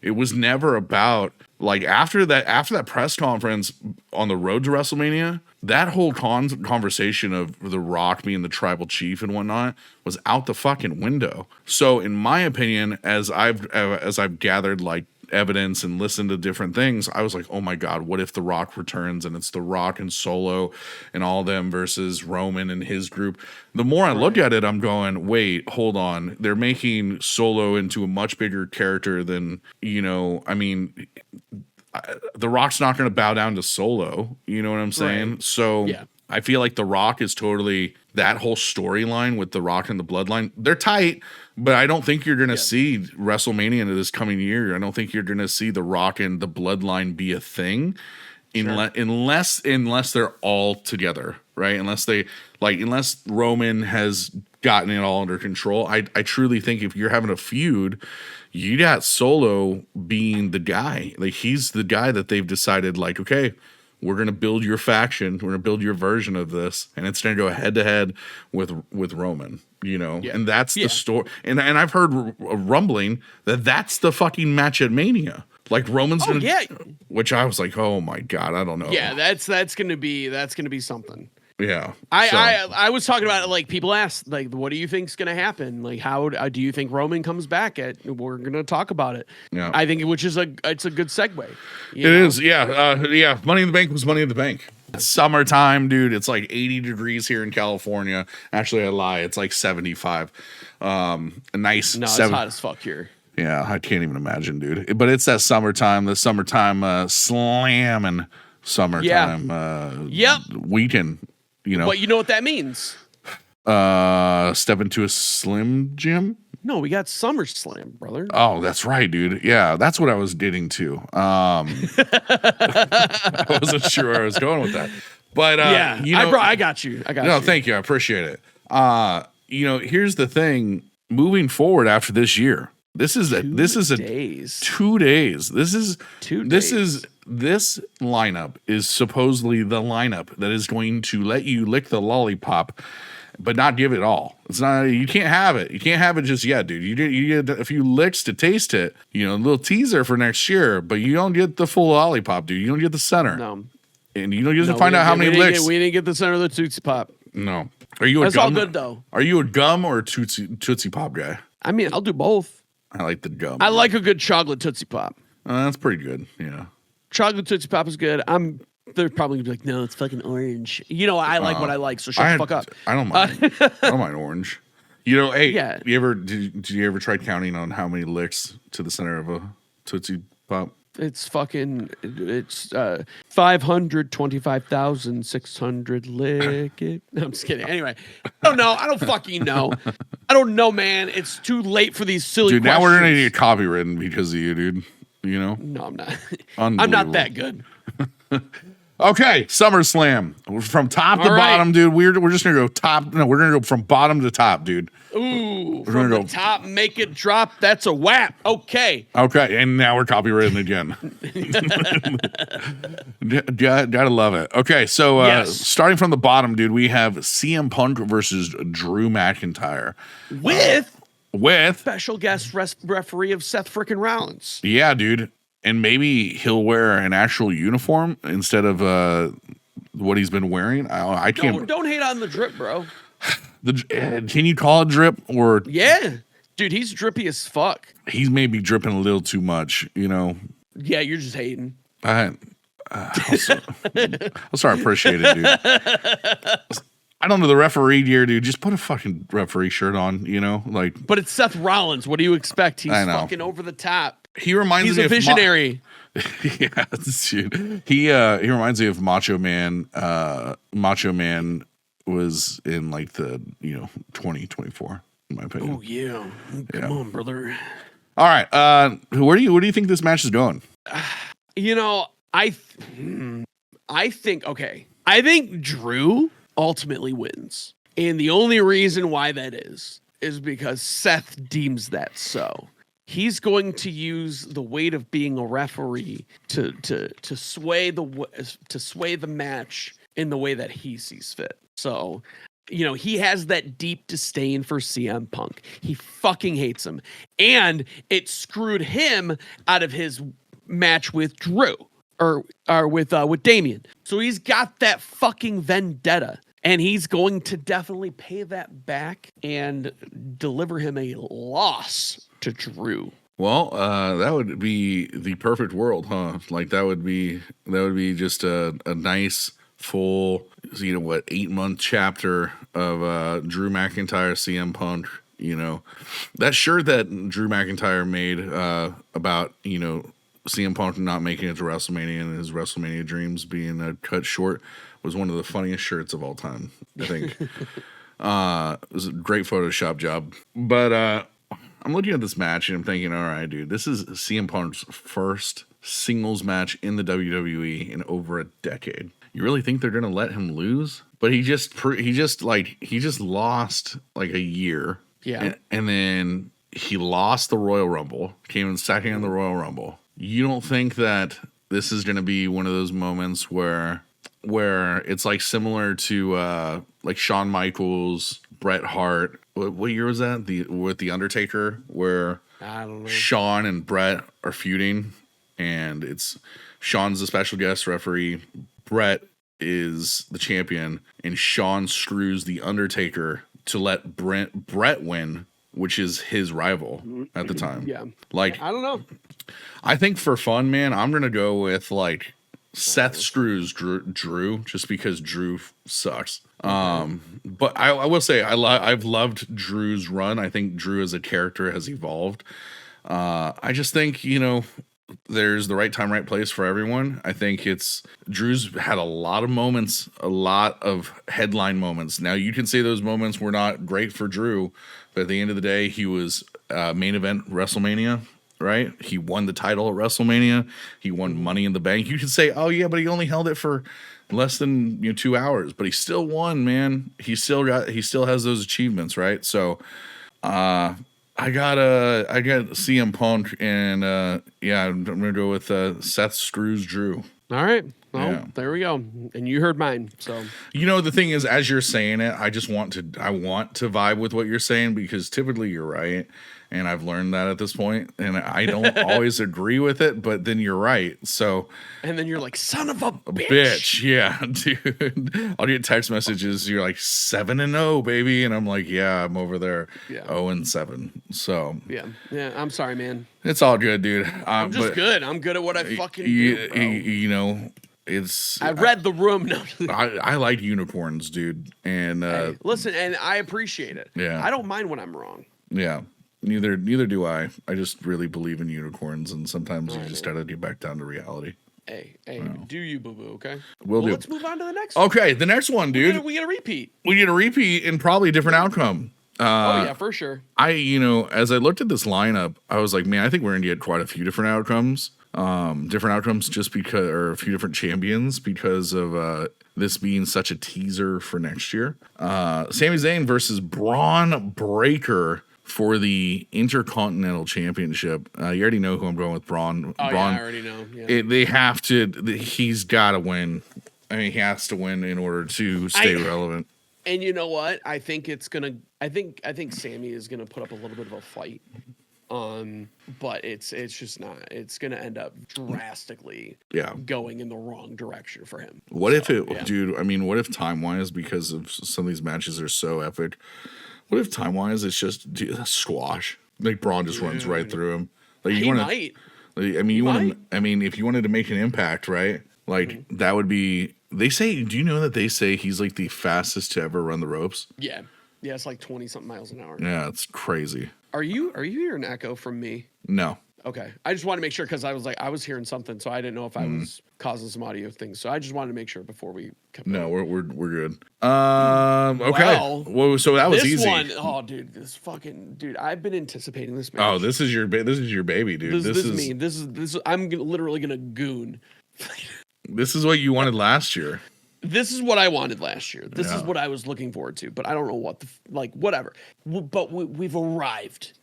Speaker 1: It was never about like after that press conference on the road to WrestleMania, that whole conversation of The Rock being the tribal chief and whatnot was out the fucking window. So in my opinion, as I've gathered like evidence and listened to different things, I was like, oh my God, what if The Rock returns and it's The Rock and Solo and all them versus Roman and his group? The more I look at it, I'm going, wait, hold on. They're making Solo into a much bigger character than, I mean, The Rock's not going to bow down to Solo. You know what I'm saying?
Speaker 2: Right.
Speaker 1: So I feel like The Rock is totally that whole storyline with The Rock and the Bloodline. They're tight, but I don't think you're going to see WrestleMania into this coming year. I don't think you're going to see The Rock and the Bloodline be a thing unless they're all together, right? Unless Roman has gotten it all under control. I truly think if you're having a feud, you got Solo being the guy. Like he's the guy that they've decided like, okay, we're going to build your faction. We're going to build your version of this. And it's going to go head to head with Roman, and that's the story. And I've heard rumbling that that's the fucking match at Mania. Like Roman's going to, which I was like, oh my God, I don't know.
Speaker 2: Yeah. That's going to be something.
Speaker 1: Yeah.
Speaker 2: I was talking about it, like people ask, like, what do you think's going to happen? Like, how do you think Roman comes back? We're going to talk about it. Yeah. I think, it's a good segue.
Speaker 1: It is. Yeah. Money in the Bank was Money in the Bank. It's summertime, dude. It's like 80 degrees here in California. Actually, I lie. It's like 75. A nice.
Speaker 2: No, it's hot as fuck here.
Speaker 1: Yeah. I can't even imagine, dude. But it's that summertime, slamming summertime weekend.
Speaker 2: But you know what that means?
Speaker 1: Step into a Slim Jim?
Speaker 2: No, we got SummerSlam, brother.
Speaker 1: Oh, that's right, dude. Yeah, that's what I was getting to. I wasn't sure where I was going with that. But
Speaker 2: I got you.
Speaker 1: No, thank you. I appreciate it. Here's the thing. Moving forward after this year, this is 2 days. This lineup is supposedly the lineup that is going to let you lick the lollipop, but not give it all. It's not. You can't have it. You can't have it just yet, dude. You get a few licks to taste it. A little teaser for next year, but you don't get the full lollipop, dude. You don't get the center.
Speaker 2: No.
Speaker 1: And you don't get to find out how many licks.
Speaker 2: We didn't get the center of the Tootsie Pop.
Speaker 1: No. Are you a
Speaker 2: That's
Speaker 1: gum?
Speaker 2: all good though.
Speaker 1: Are you a gum or a Tootsie Pop guy?
Speaker 2: I mean, I'll do both.
Speaker 1: I like the gum.
Speaker 2: I like a good chocolate Tootsie Pop.
Speaker 1: That's pretty good. Yeah.
Speaker 2: Chocolate Tootsie Pop is good. They're probably gonna be like, no, it's fucking orange. I like what I like, so shut the fuck up.
Speaker 1: I don't mind. I don't mind orange. Hey, did you ever try counting on how many licks to the center of a Tootsie Pop?
Speaker 2: It's 525,600 lick it. No, I'm just kidding. Anyway, I don't fucking know. I don't know, man. It's too late for these silly questions.
Speaker 1: Now we're gonna get copywritten because of you, dude.
Speaker 2: No, I'm not. I'm not that good.
Speaker 1: Okay, SummerSlam. From top to bottom, dude. We're just gonna go top. No, we're gonna go from bottom to top, dude.
Speaker 2: Ooh, from the top, make it drop. That's a whap. Okay,
Speaker 1: and now we're copywritten again. Gotta love it. Okay, so starting from the bottom, dude, we have CM Punk versus Drew McIntyre
Speaker 2: with
Speaker 1: special
Speaker 2: guest referee of Seth frickin' Rollins.
Speaker 1: Yeah, dude. And maybe he'll wear an actual uniform instead of what he's been wearing. I can't.
Speaker 2: Don't hate on the drip, bro.
Speaker 1: Can you call it drip or?
Speaker 2: Yeah, dude, he's drippy as fuck.
Speaker 1: He's maybe dripping a little too much,
Speaker 2: Yeah, you're just hating.
Speaker 1: I'll start appreciating it, dude. I don't know the referee gear, dude. Just put a fucking referee shirt on,
Speaker 2: But it's Seth Rollins. What do you expect? He's fucking over the top.
Speaker 1: He reminds me
Speaker 2: of visionary.
Speaker 1: Yeah, dude. He reminds me of Macho Man. Macho Man was in like the 2024, in my opinion.
Speaker 2: Oh yeah. Come on, brother.
Speaker 1: All right. Where do you think this match is going?
Speaker 2: I think Drew ultimately wins. And the only reason why that is because Seth deems that so. He's going to use the weight of being a referee to sway the match in the way that he sees fit. So he has that deep disdain for CM Punk. He fucking hates him. And it screwed him out of his match with Drew or with Damian. So he's got that fucking vendetta. And he's going to definitely pay that back and deliver him a loss to Drew.
Speaker 1: Well, that would be the perfect world, huh? Like that would be just a nice full 8-month chapter of Drew McIntyre, CM Punk. That shirt that Drew McIntyre made about CM Punk not making it to WrestleMania and his WrestleMania dreams being cut short was one of the funniest shirts of all time, I think. It was a great Photoshop job. But I'm looking at this match and I'm thinking, all right, dude, this is CM Punk's first singles match in the WWE in over a decade. You really think they're gonna let him lose? But he just lost like a year.
Speaker 2: Yeah.
Speaker 1: And then he lost the Royal Rumble, came in second in the Royal Rumble. You don't think that this is gonna be one of those moments where it's like similar to like Shawn Michaels, Bret Hart. What year was that? With the Undertaker, where
Speaker 2: I don't know.
Speaker 1: Shawn and Bret are feuding, and it's Shawn's the special guest referee, Bret is the champion, and Shawn screws the Undertaker to let Bret win, which is his rival at the time.
Speaker 2: Yeah.
Speaker 1: Like,
Speaker 2: I don't know.
Speaker 1: I think for fun, man, I'm gonna go with like Seth screws Drew just because Drew sucks. But I will say I've loved Drew's run. I think Drew as a character has evolved. I just think, there's the right time, right place for everyone. I think Drew's had a lot of moments, a lot of headline moments. Now you can say those moments were not great for Drew, but at the end of the day, he was main event WrestleMania. Right? He won the title at WrestleMania. He won Money in the Bank. You could say, oh yeah, but he only held it for less than 2 hours, but he still won, man. He still has those achievements, right? So I got CM Punk, and I'm gonna go with Seth screws Drew.
Speaker 2: All right. Well, There we go. And you heard mine. So
Speaker 1: the thing is, as you're saying it, I want to vibe with what you're saying, because typically you're right. And I've learned that at this point, and I don't always agree with it, but then you're right. So,
Speaker 2: and then you're like, son of a bitch.
Speaker 1: Yeah, dude. I'll get text messages. You're like 7-0, baby, and I'm like, yeah, I'm over there, 0-7. So
Speaker 2: yeah. I'm sorry, man.
Speaker 1: It's all good, dude.
Speaker 2: I'm just good. I'm good at what I fucking do, bro. I read the room. No,
Speaker 1: I like unicorns, dude. And
Speaker 2: hey, listen, and I appreciate it.
Speaker 1: Yeah,
Speaker 2: I don't mind when I'm wrong.
Speaker 1: Yeah. Neither do I. I just really believe in unicorns, and sometimes you just gotta get back down to reality.
Speaker 2: Hey, do you, boo-boo, okay?
Speaker 1: Will do.
Speaker 2: Let's move on to the next one.
Speaker 1: Okay, the next one, dude.
Speaker 2: We get a repeat.
Speaker 1: We get a repeat and probably a different outcome.
Speaker 2: Oh, yeah, for sure.
Speaker 1: As I looked at this lineup, I was like, man, I think we're gonna get quite a few different outcomes. Just because, or a few different champions, because of this being such a teaser for next year. Sami Zayn versus Braun Breaker for the Intercontinental Championship. You already know who I'm going with, Braun.
Speaker 2: Oh,
Speaker 1: Braun,
Speaker 2: yeah, I already know. Yeah.
Speaker 1: They have to. He's got to win. I mean, he has to win in order to stay relevant.
Speaker 2: And you know what? I think it's gonna. I think Sammy is gonna put up a little bit of a fight. But it's just not. It's gonna end up drastically going in the wrong direction for him.
Speaker 1: Dude? I mean, what if time-wise, because of some of these matches are so epic, what if time-wise it's just a squash? Like Braun just runs right through him. Like
Speaker 2: he might.
Speaker 1: I mean, if you wanted to make an impact, right? Like that would be. They say. Do you know that they say he's like the fastest to ever run the ropes?
Speaker 2: Yeah. Yeah, it's like 20-something miles an hour.
Speaker 1: Yeah, it's crazy.
Speaker 2: Are you hearing an echo from me?
Speaker 1: No.
Speaker 2: Okay. I just wanted to make sure, because I was hearing something, so I didn't know if I was causing some audio things. So I just wanted to make sure before we kept
Speaker 1: No, we're good. Okay. Well, so that was
Speaker 2: this
Speaker 1: easy.
Speaker 2: Oh, dude, I've been anticipating this match.
Speaker 1: Oh, this is your baby, dude.
Speaker 2: This is me. This is I'm literally gonna goon.
Speaker 1: This is what you wanted last year.
Speaker 2: This is what I wanted last year. This is what I was looking forward to, but I don't know what whatever. But we've arrived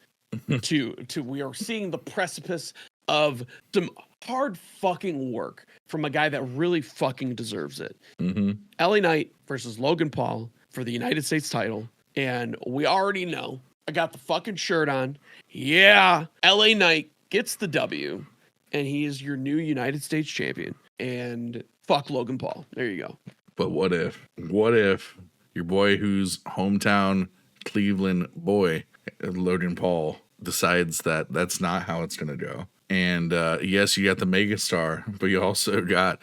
Speaker 2: to we are seeing the precipice of some hard fucking work from a guy that really fucking deserves it. LA Knight versus Logan Paul for the United States title. And we already know. I got the fucking shirt on. Yeah. LA Knight gets the W. And he is your new United States champion. And fuck Logan Paul. There you go.
Speaker 1: But what if your boy who's hometown Cleveland boy, Logan Paul, decides that that's not how it's going to go? And yes, you got the megastar, but you also got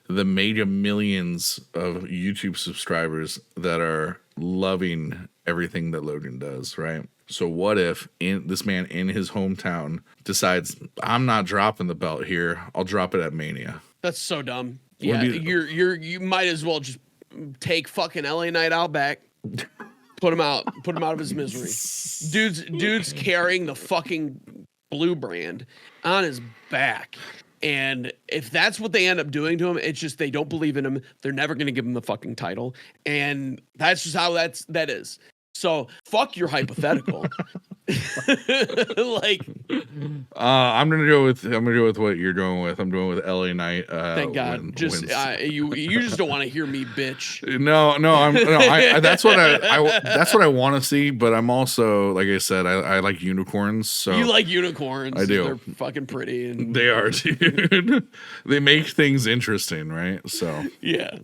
Speaker 1: the mega millions of YouTube subscribers that are loving everything that Logan does, right? So what if this man in his hometown decides, I'm not dropping the belt here, I'll drop it at Mania?
Speaker 2: That's so dumb. Yeah, you might as well just take fucking LA Knight out back. Put him out of his misery. Dude's carrying the fucking blue brand on his back. And if that's what they end up doing to him, it's just they don't believe in him. They're never going to give him the fucking title. And that's just how that is. So fuck your hypothetical. Like,
Speaker 1: I'm gonna go with what you're going with. I'm going with LA Knight.
Speaker 2: Thank God. You just don't want to hear me bitch.
Speaker 1: That's what I want to see. But I'm also, like I said, I like unicorns. So
Speaker 2: you like unicorns?
Speaker 1: I do.
Speaker 2: They're fucking pretty, and
Speaker 1: they are, dude. They make things interesting, right? So
Speaker 2: yeah.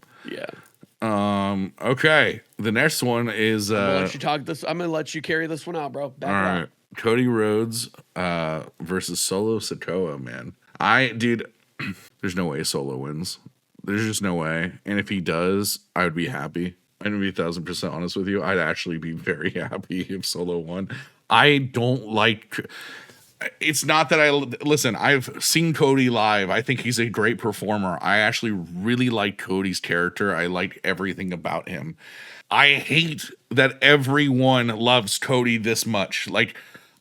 Speaker 1: Okay. The next one is
Speaker 2: I'm gonna let you talk this. I'm gonna let you carry this one out, bro.
Speaker 1: All right. Cody Rhodes versus Solo Sikoa, man. Dude, there's no way Solo wins. There's just no way. And if he does, I would be happy. I'm gonna be 1,000% honest with you. I'd actually be very happy if Solo won. I don't like. It's not that listen, I've seen Cody live. I think he's a great performer. I actually really like Cody's character. I like everything about him. I hate that everyone loves Cody this much. Like,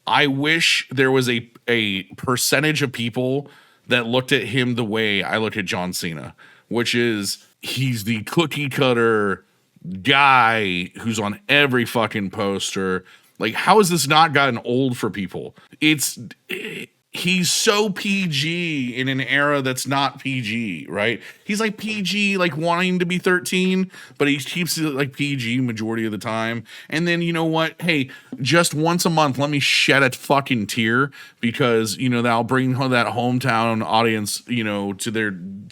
Speaker 1: I wish there was a percentage of people that looked at him the way I look at John Cena, which is he's the cookie cutter guy who's on every fucking poster. Like, how has this not gotten old for people? He's so PG in an era that's not PG, right? He's like PG, like wanting to be 13, but he keeps it like PG majority of the time. And then, you know what? Hey, just once a month, let me shed a fucking tear because, that'll bring that hometown audience, to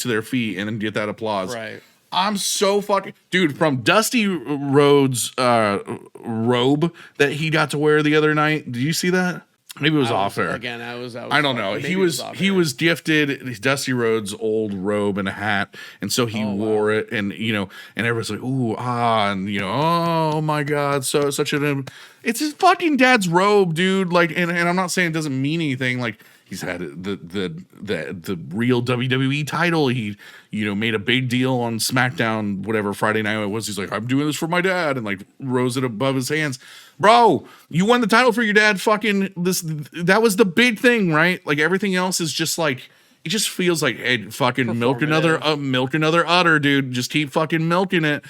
Speaker 1: their feet and then get that applause.
Speaker 2: Right.
Speaker 1: I'm so fucking dude from Dusty Rhodes' robe that he got to wear the other night. Did you see that? Maybe it was off air.
Speaker 2: Again,
Speaker 1: I don't know. He was gifted Dusty Rhodes' old robe and a hat, and so he wore it, and and everyone's like, ooh, and oh my God, so such it's his fucking dad's robe, dude. Like, and I'm not saying it doesn't mean anything. Like, he's had the real WWE title. He made a big deal on SmackDown, whatever Friday night it was. He's like, I'm doing this for my dad, and like rose it above his hands. Bro, you won the title for your dad. Fucking that was the big thing, right? Like, everything else is just like, it just feels like, hey, fucking milk another udder, dude. Just keep fucking milking it.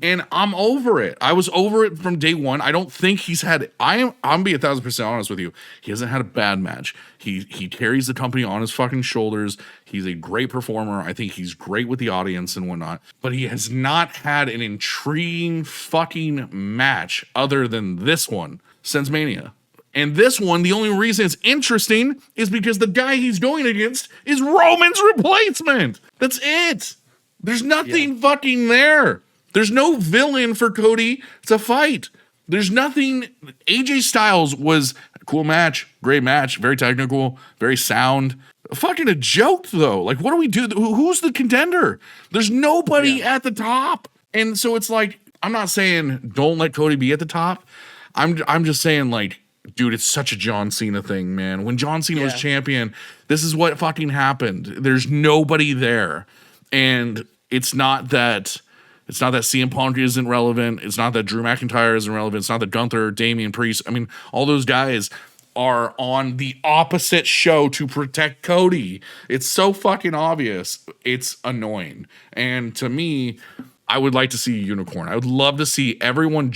Speaker 1: And I'm over it. I was over it from day one. I don't think he's had. I'm being 1,000% honest with you. He hasn't had a bad match. He carries the company on his fucking shoulders. He's a great performer. I think he's great with the audience and whatnot. But he has not had an intriguing fucking match other than this one since Mania. And this one, the only reason it's interesting is because the guy he's going against is Roman's replacement. That's it. There's nothing fucking there. There's no villain for Cody to fight. There's nothing. AJ Styles was a cool match, great match, very technical, very sound. Fucking a joke, though. Like, what do we do? Who's the contender? There's nobody at the top. And so it's like, I'm not saying don't let Cody be at the top. I'm just saying, like, dude, it's such a John Cena thing, man. When John Cena was champion, this is what fucking happened. There's nobody there. And it's not that CM Punk isn't relevant. It's not that Drew McIntyre isn't relevant. It's not that Gunther, Damian Priest. I mean, all those guys are on the opposite show to protect Cody. It's so fucking obvious. It's annoying. And to me, I would like to see a unicorn. I would love to see everyone's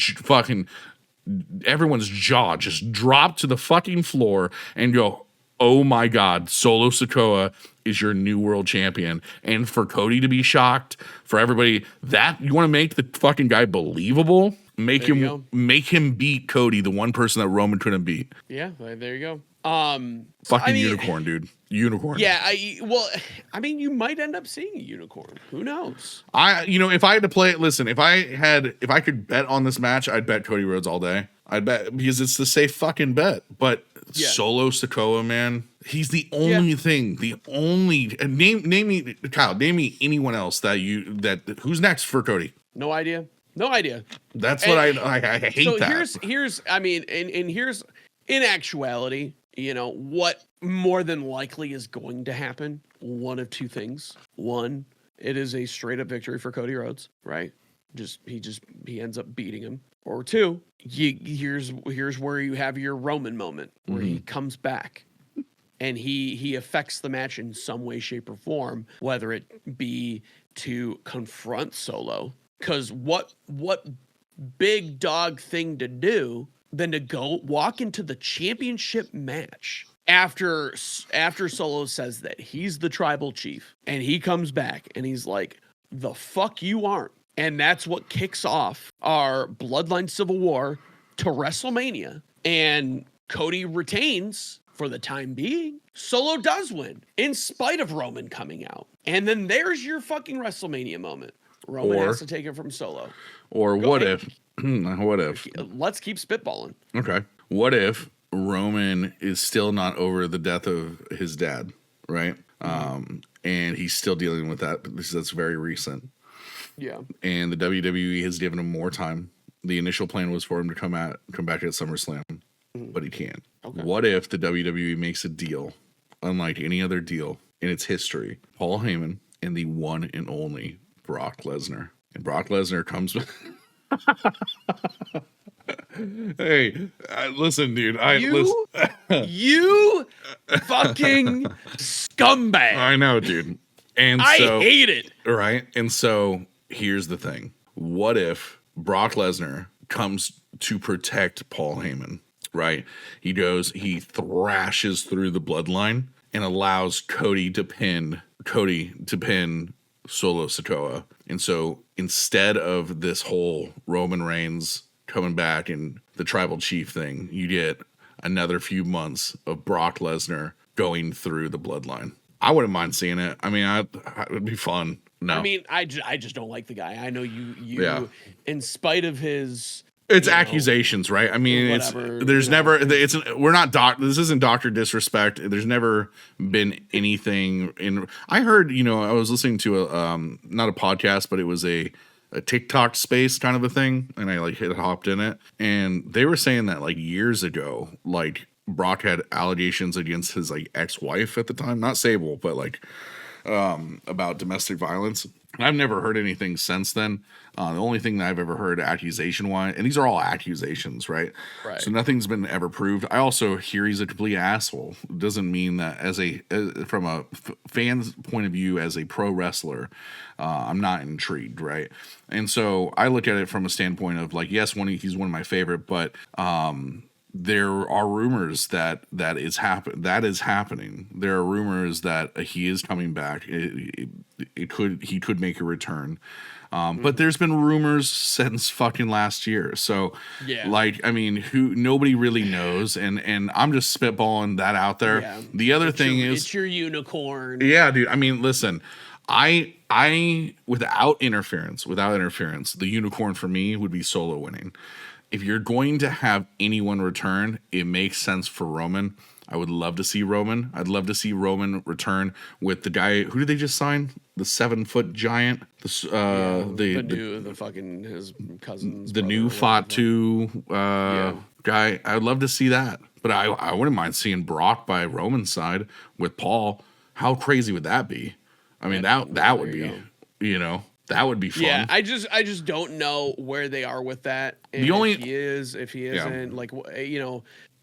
Speaker 1: jaw just drop to the fucking floor and go, oh my God, Solo Sikoa is your new world champion. And for Cody to be shocked, for everybody, that you want to make the fucking guy believable, Make
Speaker 2: There you
Speaker 1: him beat Cody, the one person that Roman couldn't beat.
Speaker 2: Yeah, there you go.
Speaker 1: Fucking unicorn, dude. Unicorn.
Speaker 2: Yeah, you might end up seeing a unicorn. Who knows?
Speaker 1: If I had to play it, listen, if I could bet on this match, I'd bet Cody Rhodes all day. I'd bet because it's the safe fucking bet. But Solo Sikoa, man, he's the only thing. The only name me, Kyle. Name me anyone else who's next for Cody.
Speaker 2: No idea.
Speaker 1: That's what I hate. So
Speaker 2: here's in actuality, what more than likely is going to happen. One of two things. One, it is a straight up victory for Cody Rhodes, right? He ends up beating him. Or two, here's where you have your Roman moment where he comes back and he affects the match in some way, shape, or form, whether it be to confront Solo. Because what big dog thing to do than to go walk into the championship match after Solo says that he's the tribal chief, and he comes back and he's like, the fuck you aren't. And that's what kicks off our Bloodline Civil War to WrestleMania. And Cody retains for the time being. Solo does win in spite of Roman coming out. And then there's your fucking WrestleMania moment. Roman has to take it from Solo.
Speaker 1: Or what if?
Speaker 2: Let's keep spitballing.
Speaker 1: Okay. What if Roman is still not over the death of his dad, right? And he's still dealing with that because that's very recent.
Speaker 2: Yeah.
Speaker 1: And the WWE has given him more time. The initial plan was for him to come back at SummerSlam, but he can't. Okay. What if the WWE makes a deal, unlike any other deal in its history? Paul Heyman and the one and only Brock Lesnar. And Brock Lesnar comes with... Hey, listen, dude.
Speaker 2: You fucking scumbag.
Speaker 1: I know, dude. And
Speaker 2: I hate it.
Speaker 1: Right? And so here's the thing. What if Brock Lesnar comes to protect Paul Heyman, right? He thrashes through the bloodline and allows Cody to pin Solo Sikoa. And so instead of this whole Roman Reigns coming back and the tribal chief thing, you get another few months of Brock Lesnar going through the bloodline. I wouldn't mind seeing it. I mean, it would be fun. No,
Speaker 2: I mean, I just don't like the guy. I know you in spite of his...
Speaker 1: It's accusations, right? I mean, this isn't doctor disrespect. There's never been anything in... I heard, I was listening to not a podcast, but it was a TikTok space kind of a thing, and I hopped in it, and they were saying that years ago, Brock had allegations against his ex-wife at the time, not Sable, but about domestic violence. I've never heard anything since then. The only thing that I've ever heard accusation-wise, and these are all accusations, right? Right. So nothing's been ever proved. I also hear he's a complete asshole. It doesn't mean that from a fan's point of view, as a pro wrestler, I'm not intrigued, right? And so I look at it from a standpoint of yes, he's one of my favorite, but there are rumors that is happening. There are rumors that he is coming back. He could make a return. But there's been rumors since fucking last year. So nobody really knows. And I'm just spitballing that out there. Yeah. The other thing is
Speaker 2: it's your unicorn.
Speaker 1: Yeah, dude. I mean, listen, I without interference, the unicorn for me would be Solo winning. If you're going to have anyone return, it makes sense for Roman. I would love to see Roman. I'd love to see Roman return with the guy. Who did they just sign? The 7-foot giant.
Speaker 2: His cousins.
Speaker 1: The new Fatu guy. I would love to see that. But I wouldn't mind seeing Brock by Roman's side with Paul. How crazy would that be? I mean, that would be, that would be fun.
Speaker 2: Yeah, I just don't know where they are with that. And if he isn't,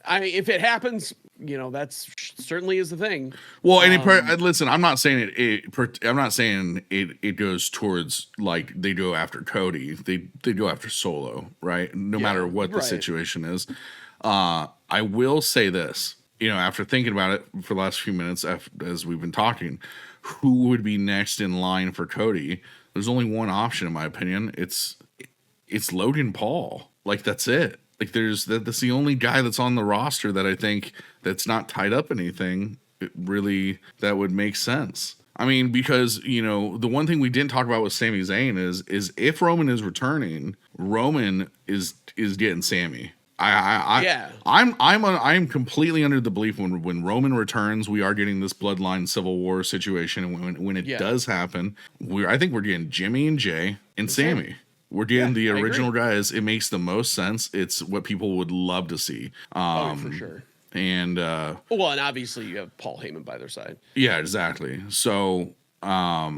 Speaker 2: if it happens, that's certainly is the thing.
Speaker 1: Well, listen, I'm not saying it goes towards they go after Cody. They go after Solo, right? No matter what the situation is. I will say this, after thinking about it for the last few minutes, as we've been talking, who would be next in line for Cody? There's only one option, in my opinion. It's it's Logan Paul. Like, that's it. Like, that's the only guy that's on the roster that I think that's not tied up in anything. Really, that would make sense. I mean, because, you know, the one thing we didn't talk about with Sami Zayn is if Roman is returning, Roman is getting Sami. I'm completely under the belief when Roman returns, we are getting this bloodline civil war situation, and when it does happen, I think we're getting Jimmy and Jay and Sami. We're getting the original guys. It makes the most sense. It's what people would love to see.
Speaker 2: For sure.
Speaker 1: And
Speaker 2: and obviously you have Paul Heyman by their side.
Speaker 1: Yeah, exactly. So I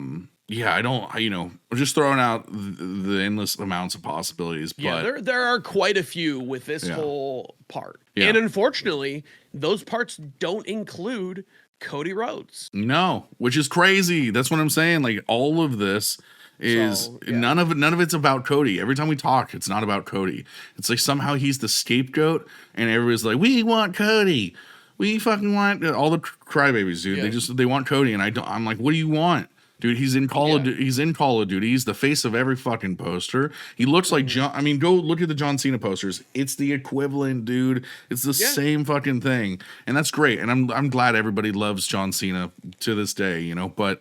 Speaker 1: don't, I'm just throwing out the endless amounts of possibilities. But
Speaker 2: there are quite a few with this whole part. Yeah. And unfortunately, those parts don't include Cody Rhodes.
Speaker 1: No, which is crazy. That's what I'm saying. Like, all of this is none of it's about Cody. Every time we talk, it's not about Cody. It's like somehow he's the scapegoat, and everybody's like, we want Cody. We fucking want all the crybabies, dude. Yeah. They want Cody, and I'm like, what do you want? Dude, he's in Call of Duty. He's the face of every fucking poster. He looks like John. I mean, go look at the John Cena posters. It's the equivalent, dude. It's the same fucking thing, and that's great. And I'm glad everybody loves John Cena to this day, you know. But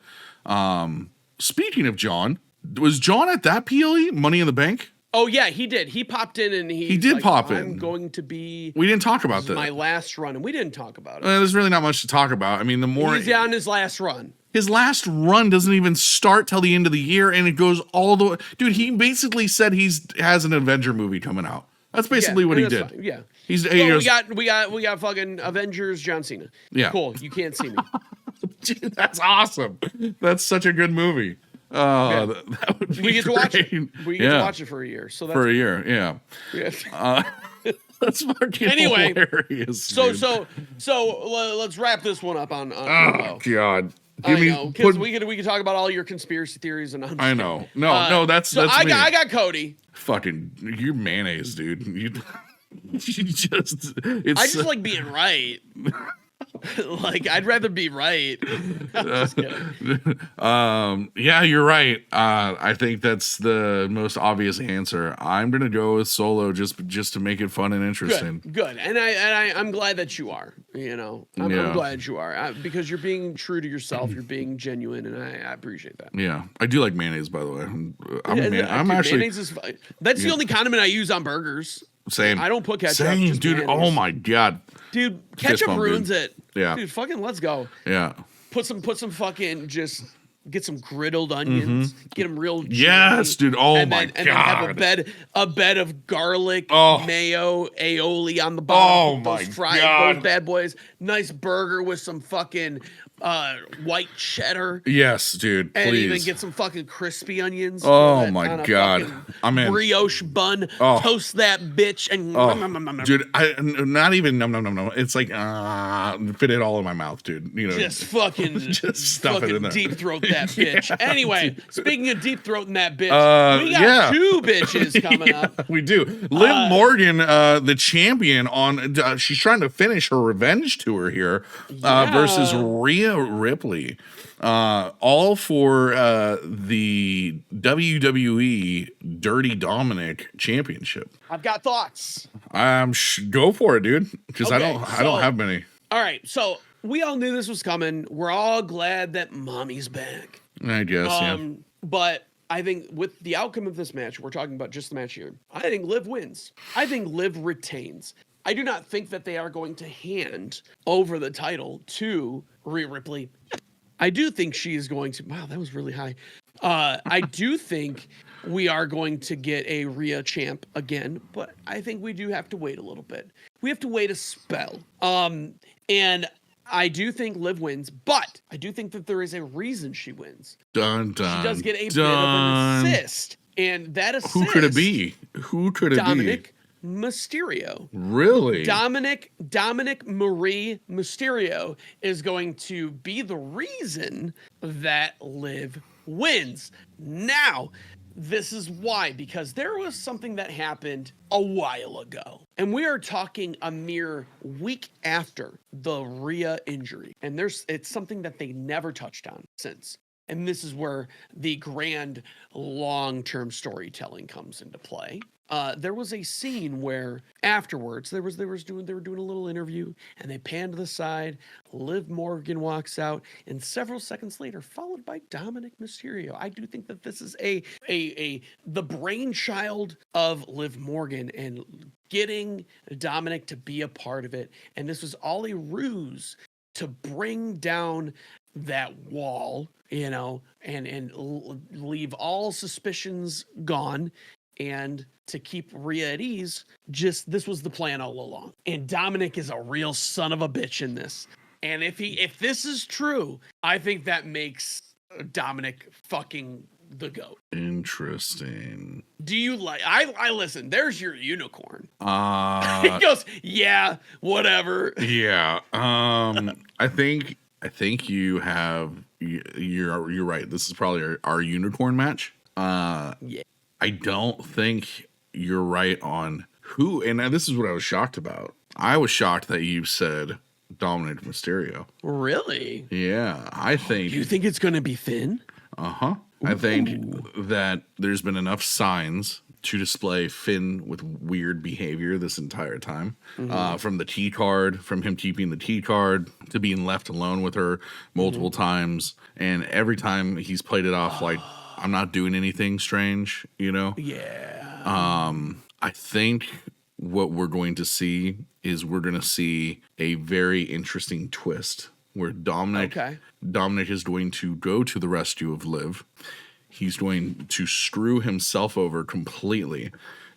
Speaker 1: speaking of John, was John at that PLE Money in the Bank?
Speaker 2: Oh yeah, he did. He popped in and he
Speaker 1: did pop in.
Speaker 2: I'm going to be.
Speaker 1: We didn't talk about that.
Speaker 2: My last run, and we didn't talk about it.
Speaker 1: There's really not much to talk about. I mean,
Speaker 2: he's on his last run.
Speaker 1: His last run doesn't even start till the end of the year, and it goes all the way. Dude, he basically said has an Avenger movie coming out. That's basically what he did.
Speaker 2: Fine. Yeah. We got fucking Avengers John Cena. Yeah. Cool. You can't see me.
Speaker 1: Dude, that's awesome. That's such a good movie. That would be
Speaker 2: we get to watch it. We get to watch it for a year. So that's
Speaker 1: for a year, yeah. That's fucking hilarious.
Speaker 2: So let's wrap this one up on
Speaker 1: oh God.
Speaker 2: Because we can talk about all your conspiracy theories and
Speaker 1: I know. No, that's me.
Speaker 2: I got Cody.
Speaker 1: Fucking you're mayonnaise, dude. I
Speaker 2: just like being right. Like, I'd rather be right. Just kidding.
Speaker 1: Yeah, you're right. I think that's the most obvious answer. I'm gonna go with Solo just to make it fun and interesting.
Speaker 2: Good. And I'm glad that you are. You know, I'm glad you are because you're being true to yourself. You're being genuine, and I appreciate that.
Speaker 1: Yeah, I do like mayonnaise, by the way.
Speaker 2: I'm actually mayonnaise is fine. That's the only condiment I use on burgers.
Speaker 1: Same.
Speaker 2: I don't put ketchup.
Speaker 1: Same, dude. Mayonnaise. Oh my God.
Speaker 2: Dude, ketchup ruins it.
Speaker 1: Yeah.
Speaker 2: Dude, fucking let's go.
Speaker 1: Yeah.
Speaker 2: Put some fucking get some griddled onions. Get them real juicy.
Speaker 1: Yes, dude. Oh my God.
Speaker 2: And then have a bed of garlic, mayo, aioli on the bottom.
Speaker 1: Oh my God.
Speaker 2: Those bad boys. Nice burger with some fucking white cheddar.
Speaker 1: Yes, dude. Please.
Speaker 2: And even get some fucking crispy onions.
Speaker 1: Oh my God. I'm in.
Speaker 2: Brioche bun. Toast that bitch and
Speaker 1: dude, not even no. It's like fit it all in my mouth, dude. You know,
Speaker 2: just fucking
Speaker 1: just stuff it in there.
Speaker 2: Deep throat that bitch. Anyway, speaking of deep throating that bitch, we got two bitches coming up.
Speaker 1: We do. Liv Morgan, the champion, she's trying to finish her revenge tour here versus Rhea Ripley, all for the WWE Dirty Dominic Championship.
Speaker 2: I've got thoughts.
Speaker 1: Go for it, dude. Because I don't have many.
Speaker 2: All right, so we all knew this was coming. We're all glad that Mommy's back.
Speaker 1: I guess, yeah.
Speaker 2: But I think with the outcome of this match, we're talking about just the match here. I think Liv wins. I think Liv retains. I do not think that they are going to hand over the title to Rhea Ripley. I do think she is going to. Wow, that was really high. I do think we are going to get a Rhea champ again, but I think we do have to wait a little bit. We have to wait a spell. And I do think Liv wins, but I do think that there is a reason she wins.
Speaker 1: Dun, dun,
Speaker 2: she does get a bit of an assist, and that assist.
Speaker 1: Who could it be?
Speaker 2: Dominic Mysterio.
Speaker 1: Really?
Speaker 2: Dominic Marie Mysterio is going to be the reason that Liv wins. Now, this is why, because there was something that happened a while ago. And we are talking a mere week after the Rhea injury. And it's something that they never touched on since. and this is where the grand long-term storytelling comes into play. There was a scene where afterwards they were doing a little interview, and they panned to the side. Liv Morgan walks out, and several seconds later, followed by Dominic Mysterio. I do think that this is the brainchild of Liv Morgan and getting Dominic to be a part of it, and this was all a ruse to bring down that wall, and leave all suspicions gone, and to keep Rhea at ease. This was the plan all along. And Dominic is a real son of a bitch in this. And if this is true, I think that makes Dominic fucking the GOAT.
Speaker 1: Interesting.
Speaker 2: Do you like? I listen. There's your unicorn. He goes, yeah, whatever.
Speaker 1: Yeah. I think you're right. This is probably our unicorn match. Yeah. I don't think you're right on who, and this is what I was shocked about. I was shocked that you said Dominic Mysterio.
Speaker 2: Really?
Speaker 1: Yeah, I think.
Speaker 2: You think it's going to be Finn?
Speaker 1: Uh-huh. I think that there's been enough signs to display Finn with weird behavior this entire time. From the T card, from him keeping the T card, to being left alone with her multiple times. And every time he's played it off like, I'm not doing anything strange,
Speaker 2: Yeah.
Speaker 1: I think what we're going to see is we're going to see a very interesting twist where Dominic is going to go to the rescue of Liv. He's going to screw himself over completely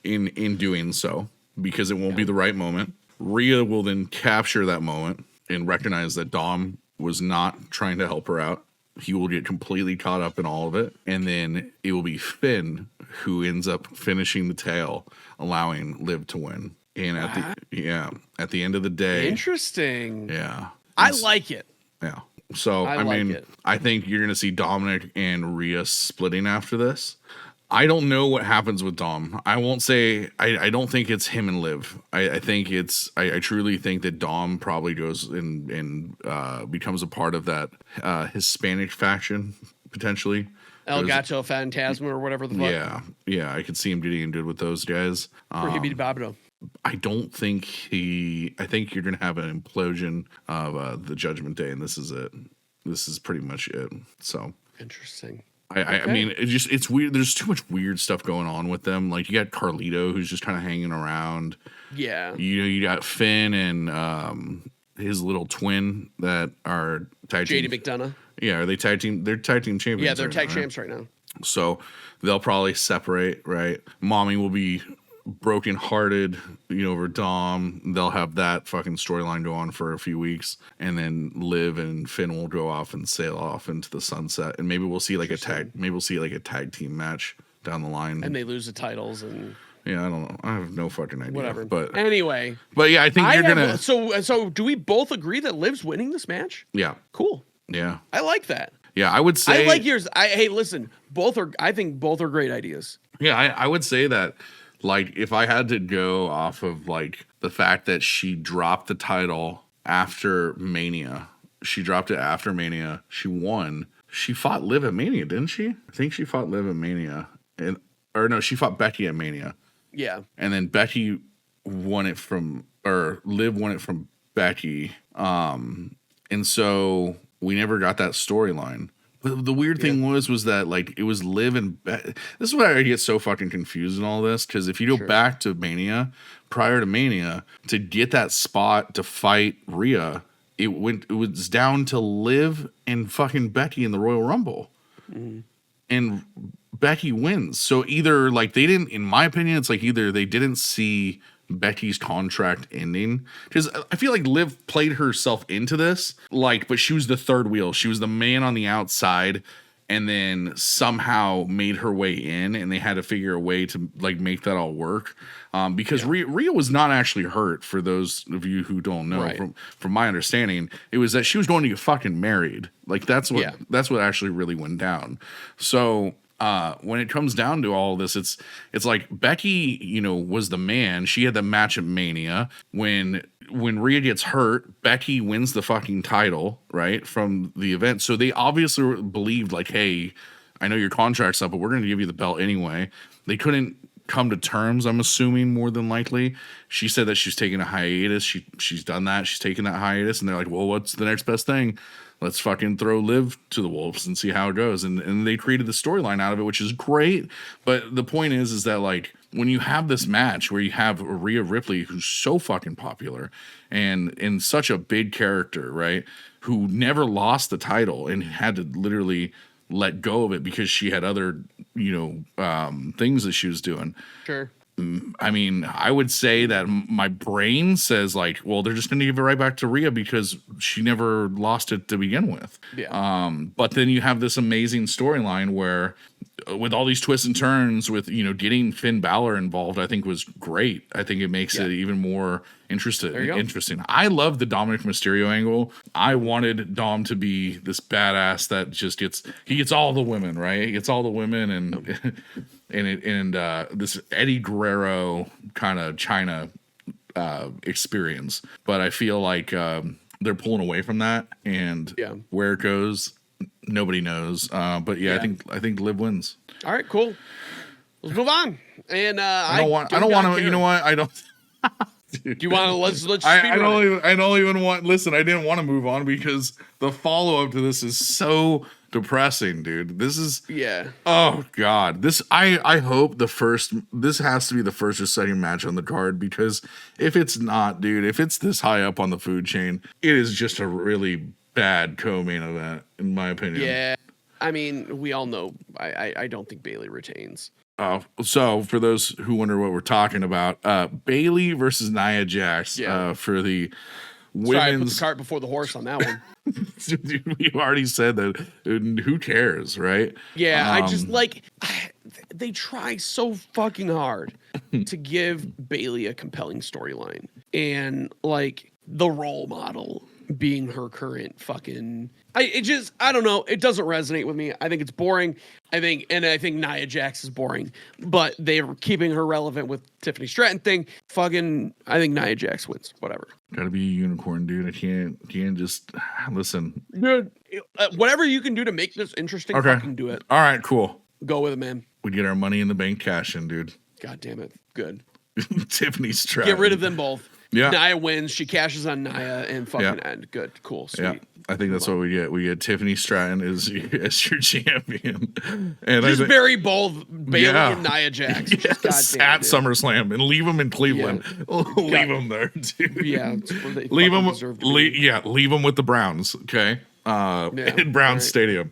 Speaker 1: in doing so, because it won't be the right moment. Rhea will then capture that moment and recognize that Dom was not trying to help her out. He will get completely caught up in all of it. And then it will be Finn who ends up finishing the tail, allowing Liv to win. And at the end of the day.
Speaker 2: Interesting.
Speaker 1: Yeah.
Speaker 2: I like it.
Speaker 1: Yeah. So, I think you're going to see Dominic and Rhea splitting after this. I don't know what happens with Dom. I won't say, I don't think it's him and Liv. I think I truly think that Dom probably goes and becomes a part of that Hispanic faction, potentially.
Speaker 2: El Gato Fantasma or whatever the fuck.
Speaker 1: Yeah. I could see him getting good with those guys. I don't think I think you're going to have an implosion of the Judgment Day, and this is it. This is pretty much it. So
Speaker 2: interesting.
Speaker 1: I mean, it's weird. There's too much weird stuff going on with them. Like, you got Carlito, who's just kind of hanging around.
Speaker 2: Yeah.
Speaker 1: You got Finn and his little twin that are tag team.
Speaker 2: JD McDonough.
Speaker 1: Yeah, are they tag team? They're tag team champions.
Speaker 2: Yeah, they're tag champs right now.
Speaker 1: So they'll probably separate, right? Mommy will be brokenhearted, over Dom. They'll have that fucking storyline go on for a few weeks, and then Liv and Finn will go off and sail off into the sunset, and maybe we'll see like a tag team match down the line,
Speaker 2: and they lose the titles. And
Speaker 1: yeah, I don't know. I have no fucking idea.
Speaker 2: Whatever.
Speaker 1: But
Speaker 2: anyway,
Speaker 1: yeah, I think you're gonna.
Speaker 2: So do we both agree that Liv's winning this match?
Speaker 1: Yeah.
Speaker 2: Cool.
Speaker 1: Yeah.
Speaker 2: I like that.
Speaker 1: Yeah, I would say.
Speaker 2: I like yours. Hey, listen, I think both are great ideas.
Speaker 1: Yeah, I would say that. Like, if I had to go off of, like, the fact that she dropped the title after Mania. She dropped it after Mania. She won. She fought Liv at Mania, didn't she? I think she fought Liv at Mania. She fought Becky at Mania.
Speaker 2: Yeah.
Speaker 1: And then Liv won it from Becky. And so we never got that storyline. But the weird thing was that, like, it was Liv and this is why I get so fucking confused in all this, because if you go back to Mania, prior to Mania, to get that spot to fight Rhea, it was down to Liv and fucking Becky in the Royal Rumble. Mm-hmm. And Becky wins. So either, like, they didn't, in my opinion, it's like either they didn't see Becky's contract ending, because I feel like Liv played herself into this, like, but she was the third wheel. She was the man on the outside, and then somehow made her way in, and they had to figure a way to, like, make that all work. Because Rhea was not actually hurt, for those of you who don't know. Right. From my understanding, it was that she was going to get fucking married. Like, that's what actually really went down. So when it comes down to all this, it's like Becky, was the man. She had the match at Mania. When Rhea gets hurt, Becky wins the fucking title, right, from the event. So they obviously believed, like, hey, I know your contract's up, but we're going to give you the belt anyway. They couldn't come to terms, I'm assuming, more than likely. She said that she's taking a hiatus. She's done that. She's taken that hiatus. And they're like, well, what's the next best thing? Let's fucking throw Liv to the wolves and see how it goes. And they created the storyline out of it, which is great. But the point is that, like, when you have this match where you have Rhea Ripley, who's so fucking popular and such a big character, right, who never lost the title and had to literally let go of it because she had other, things that she was doing.
Speaker 2: Sure.
Speaker 1: I mean, I would say that my brain says, like, well, they're just going to give it right back to Rhea because she never lost it to begin with.
Speaker 2: Yeah.
Speaker 1: But then you have this amazing storyline where, with all these twists and turns, with getting Finn Balor involved, I think was great. I think it makes it even more interesting. I love the Dominic Mysterio angle. I wanted Dom to be this badass that just gets all the women, right? He gets all the women and. And this Eddie Guerrero kind of China experience, but I feel like they're pulling away from that, and where it goes, nobody knows. But I think Liv wins.
Speaker 2: All right, cool. Let's move on. And I don't want to.
Speaker 1: You know what? I don't.
Speaker 2: Dude, do you want to let's?
Speaker 1: I don't even want. Listen, I didn't want to move on because the follow up to this is so depressing, dude. This is oh god. I hope this has to be the first or second match on the card, because if it's not, dude, if it's this high up on the food chain, it is just a really bad co-main event, in my opinion.
Speaker 2: Yeah, I mean, we all know. I don't think Bayley retains.
Speaker 1: So for those who wonder what we're talking about, Bayley versus Nia Jax for the women's.
Speaker 2: Sorry, I put the cart before the horse on that one.
Speaker 1: Dude, we already said that. Who cares, right?
Speaker 2: Yeah, I just they try so fucking hard to give Bayley a compelling storyline, and like the role model being her current fucking. I don't know. It doesn't resonate with me. I think it's boring. I think Nia Jax is boring, but they're keeping her relevant with Tiffany Stratton thing. Fucking, I think Nia Jax wins. Whatever.
Speaker 1: Gotta be a unicorn, dude. I can't just listen.
Speaker 2: Dude, whatever you can do to make this interesting, fucking do it.
Speaker 1: All right, cool.
Speaker 2: Go with it, man.
Speaker 1: We get our money in the bank cash in, dude.
Speaker 2: God damn it. Good.
Speaker 1: Tiffany Stratton.
Speaker 2: Get rid of them both.
Speaker 1: Yeah.
Speaker 2: Nia wins. She cashes on Nia and fucking end. Good. Cool. Sweet. Yeah.
Speaker 1: I think that's what we get. We get Tiffany Stratton as your champion. And
Speaker 2: just bury both Bayley and Nia Jax.
Speaker 1: Yes, at SummerSlam, and leave them in Cleveland. Yeah. Leave them there, dude.
Speaker 2: Yeah.
Speaker 1: Leave them with the Browns, okay? In Browns Stadium.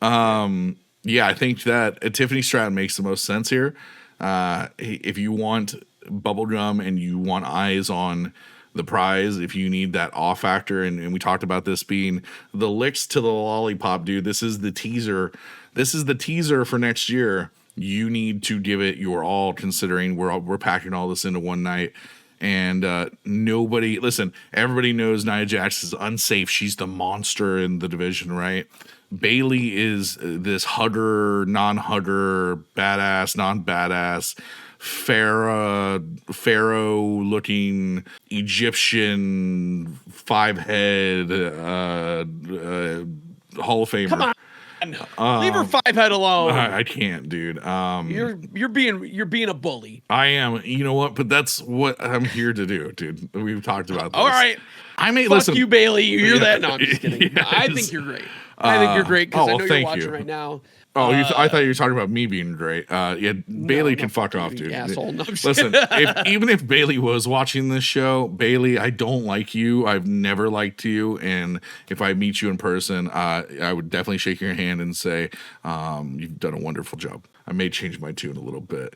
Speaker 1: I think that Tiffany Stratton makes the most sense here. If you want bubblegum and you want eyes on the prize, if you need that awe factor, and we talked about this being the licks to the lollipop, dude. This is the teaser. This is the teaser for next year. You need to give it your all, considering we're packing all this into one night. And everybody knows Nia Jax is unsafe. She's the monster in the division, right? Bayley is this hugger, non-hugger, badass, non-badass, pharaoh-looking Egyptian 5-head Hall of Famer.
Speaker 2: Come on. Leave her 5-head alone.
Speaker 1: I can't, dude.
Speaker 2: You're being a bully.
Speaker 1: I am. You know what? But that's what I'm here to do, dude. We've talked about this.
Speaker 2: All right.
Speaker 1: Listen.
Speaker 2: You, Bayley. You hear that? No, I'm just kidding. Yes. I think you're great. I think you're great because I know you're watching right now.
Speaker 1: I thought you were talking about me being great. Bayley can fuck off, dude.
Speaker 2: Asshole. No,
Speaker 1: listen, even if Bayley was watching this show, Bayley, I don't like you. I've never liked you, and if I meet you in person, I would definitely shake your hand and say, "You've done a wonderful job." I may change my tune a little bit,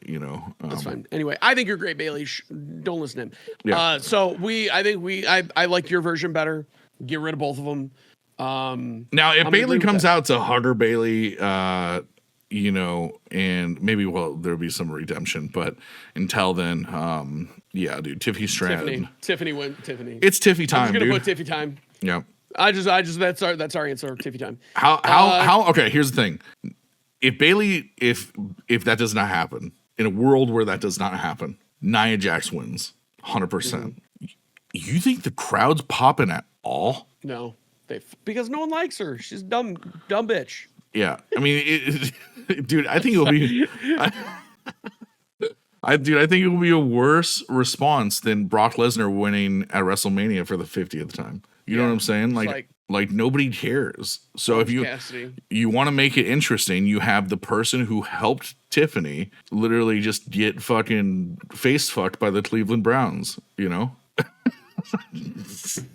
Speaker 2: That's fine. Anyway, I think you're great, Bayley. Don't listen to him.
Speaker 1: Yeah.
Speaker 2: I like your version better. Get rid of both of them.
Speaker 1: Now, if Bayley comes out to hugger Bayley, and maybe there'll be some redemption, but until then, dude, Tiffany Stratton.
Speaker 2: Tiffany win. Tiffany.
Speaker 1: It's Tiffy time.
Speaker 2: I'm gonna put Tiffy time.
Speaker 1: Yeah.
Speaker 2: I just that's our answer. Tiffy time.
Speaker 1: How? Okay, here's the thing. if Bailey, if that does not happen, in a world where that does not happen, Nia Jax wins 100%. You think the crowd's popping at all?
Speaker 2: No, because no one likes her. She's dumb bitch.
Speaker 1: Yeah, I mean, dude, I think it'll be. I think it will be a worse response than Brock Lesnar winning at WrestleMania for the 50th time. You know what I'm saying? Like nobody cares. So if you want to make it interesting, you have the person who helped Tiffany literally just get fucking face fucked by the Cleveland Browns, you know?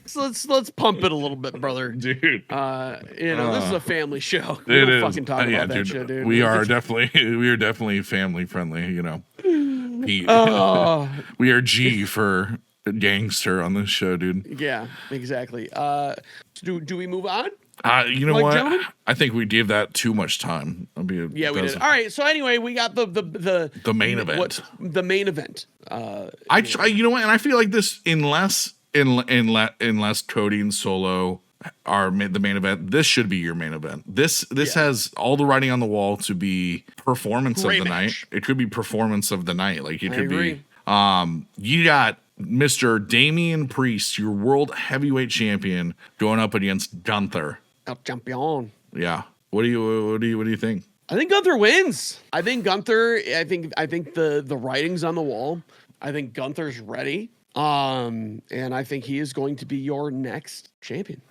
Speaker 2: So let's pump it a little bit, brother.
Speaker 1: Dude.
Speaker 2: This is a family show. We don't fucking talk about that shit, dude.
Speaker 1: We are definitely family friendly, you know. We are G for gangster on this show, dude.
Speaker 2: Yeah, exactly. Do we move on?
Speaker 1: You know what?
Speaker 2: Gentlemen?
Speaker 1: I think we gave that too much time.
Speaker 2: We did. All right. So anyway, we got the
Speaker 1: main event.
Speaker 2: The main event.
Speaker 1: You know what? And I feel like this, unless Cody and Solo are the main event, this should be your main event. This has all the writing on the wall to be performance
Speaker 2: Great
Speaker 1: of the
Speaker 2: match.
Speaker 1: night. It could be performance of the night. Like it could
Speaker 2: agree.
Speaker 1: be. You got Mr. Damian Priest, your world heavyweight champion, going up against Gunther.
Speaker 2: El Champion.
Speaker 1: Yeah. What do you think?
Speaker 2: I think Gunther wins. I think the writing's on the wall. I think Gunther's ready. And I think he is going to be your next champion.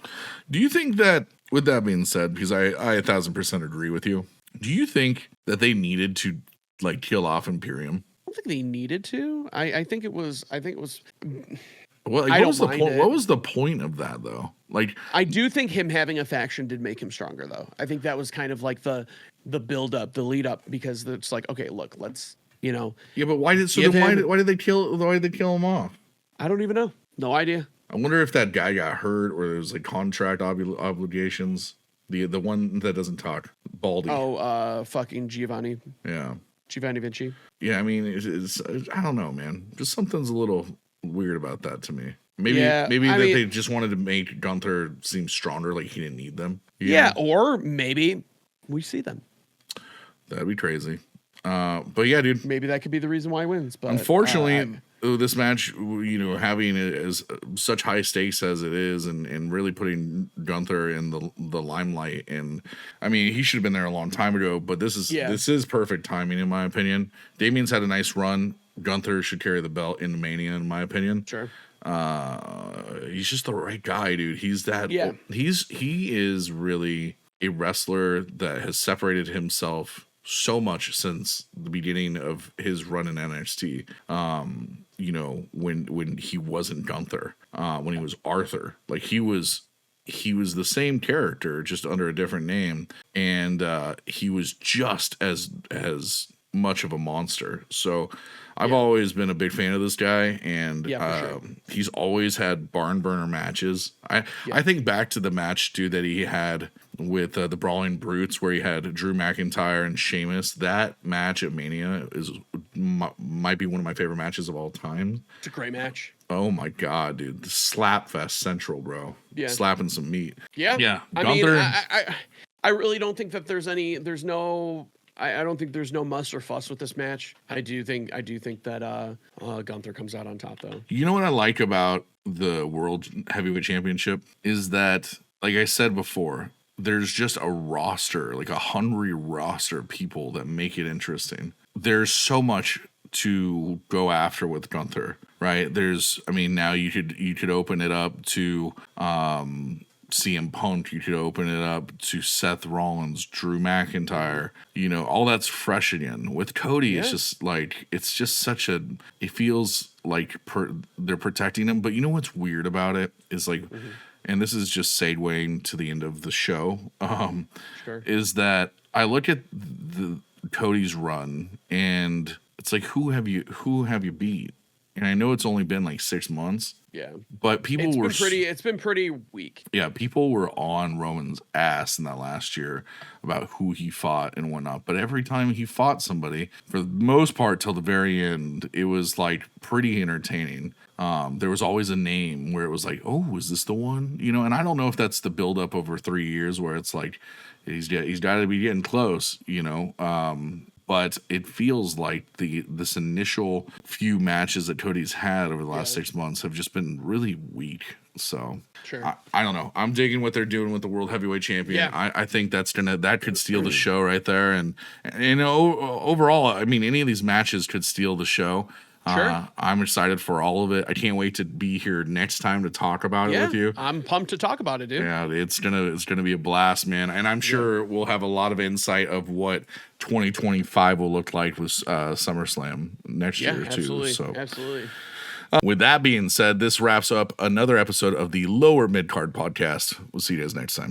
Speaker 1: Do you think that, with that being said, because I 1,000% agree with you, do you think that they needed to like kill off Imperium?
Speaker 2: I don't think they needed to. I think it was.
Speaker 1: Well, like, what was the point of that though? Like,
Speaker 2: I do think him having a faction did make him stronger though. I think that was kind of like the build up, the lead up, because it's like, okay, look, let's, you know.
Speaker 1: Yeah, but why did they kill him off?
Speaker 2: I don't even know. No idea.
Speaker 1: I wonder if that guy got hurt or there's like contract obligations. The one that doesn't talk, Baldy.
Speaker 2: Oh, fucking Giovanni.
Speaker 1: Yeah.
Speaker 2: Giovanni Vinci.
Speaker 1: Yeah, I mean, it's I don't know, man. Just something's a little weird about that to me. Maybe they just wanted to make Gunther seem stronger, like he didn't need them.
Speaker 2: Yeah, or maybe we see them.
Speaker 1: That'd be crazy. But yeah, dude.
Speaker 2: Maybe that could be the reason why he wins. But
Speaker 1: unfortunately, this match, you know, having it as such high stakes as it is, and really putting Gunther in the limelight, and I mean, he should have been there a long time ago. But this is perfect timing, in my opinion. Damien's had a nice run. Gunther should carry the belt in Mania, in my opinion.
Speaker 2: Sure.
Speaker 1: He's just the right guy, dude. He's that.
Speaker 2: Yeah.
Speaker 1: He is really a wrestler that has separated himself so much since the beginning of his run in NXT. You know, when he wasn't Gunther, when he was Arthur, like he was the same character, just under a different name, and he was just as much of a monster. So I've always been a big fan of this guy, and he's always had barn burner matches. I think back to the match, dude, that he had with the Brawling Brutes, where he had Drew McIntyre and Sheamus. That match at Mania might be one of my favorite matches of all time.
Speaker 2: It's a great match.
Speaker 1: Oh my god, dude! The Slap Fest Central, bro.
Speaker 2: Yeah,
Speaker 1: slapping some meat.
Speaker 2: Yeah. I really don't think that I don't think there's no muss or fuss with this match. I do think that Gunther comes out on top, though. You
Speaker 1: know what I like about the World Heavyweight Championship is that, like I said before, there's just a roster, like a hungry roster of people that make it interesting. There's so much to go after with Gunther, right? Now you could open it up to CM Punk, you could open it up to Seth Rollins, Drew McIntyre, you know, all that's fresh again. With Cody, it's just such it feels like they're protecting him. But you know what's weird about it is like, and this is just segueing to the end of the show, is that I look at the Cody's run and it's like, who have you beat? And I know it's only been like 6 months.
Speaker 2: Yeah.
Speaker 1: But
Speaker 2: it's been pretty weak.
Speaker 1: Yeah, people were on Roman's ass in that last year about who he fought and whatnot. But every time he fought somebody, for the most part till the very end, it was like pretty entertaining. There was always a name where it was like, oh, is this the one? You know, and I don't know if that's the buildup over 3 years where it's like, He's got to be getting close, you know. But it feels like this initial few matches that Cody's had over the last 6 months have just been really weak. So
Speaker 2: Sure.
Speaker 1: I don't know. I'm digging what they're doing with the World Heavyweight Champion.
Speaker 2: Yeah.
Speaker 1: I think that could steal the show right there. And you know, overall, I mean, any of these matches could steal the show.
Speaker 2: Sure.
Speaker 1: I'm excited for all of it. I can't wait to be here next time to talk about it with you.
Speaker 2: I'm pumped to talk about it, dude.
Speaker 1: Yeah, it's gonna be a blast, man. And I'm sure we'll have a lot of insight of what 2025 will look like with SummerSlam next year
Speaker 2: absolutely.
Speaker 1: too. So
Speaker 2: Absolutely.
Speaker 1: with that being said, this wraps up another episode of the Lower Midcard podcast. We'll see you guys next time.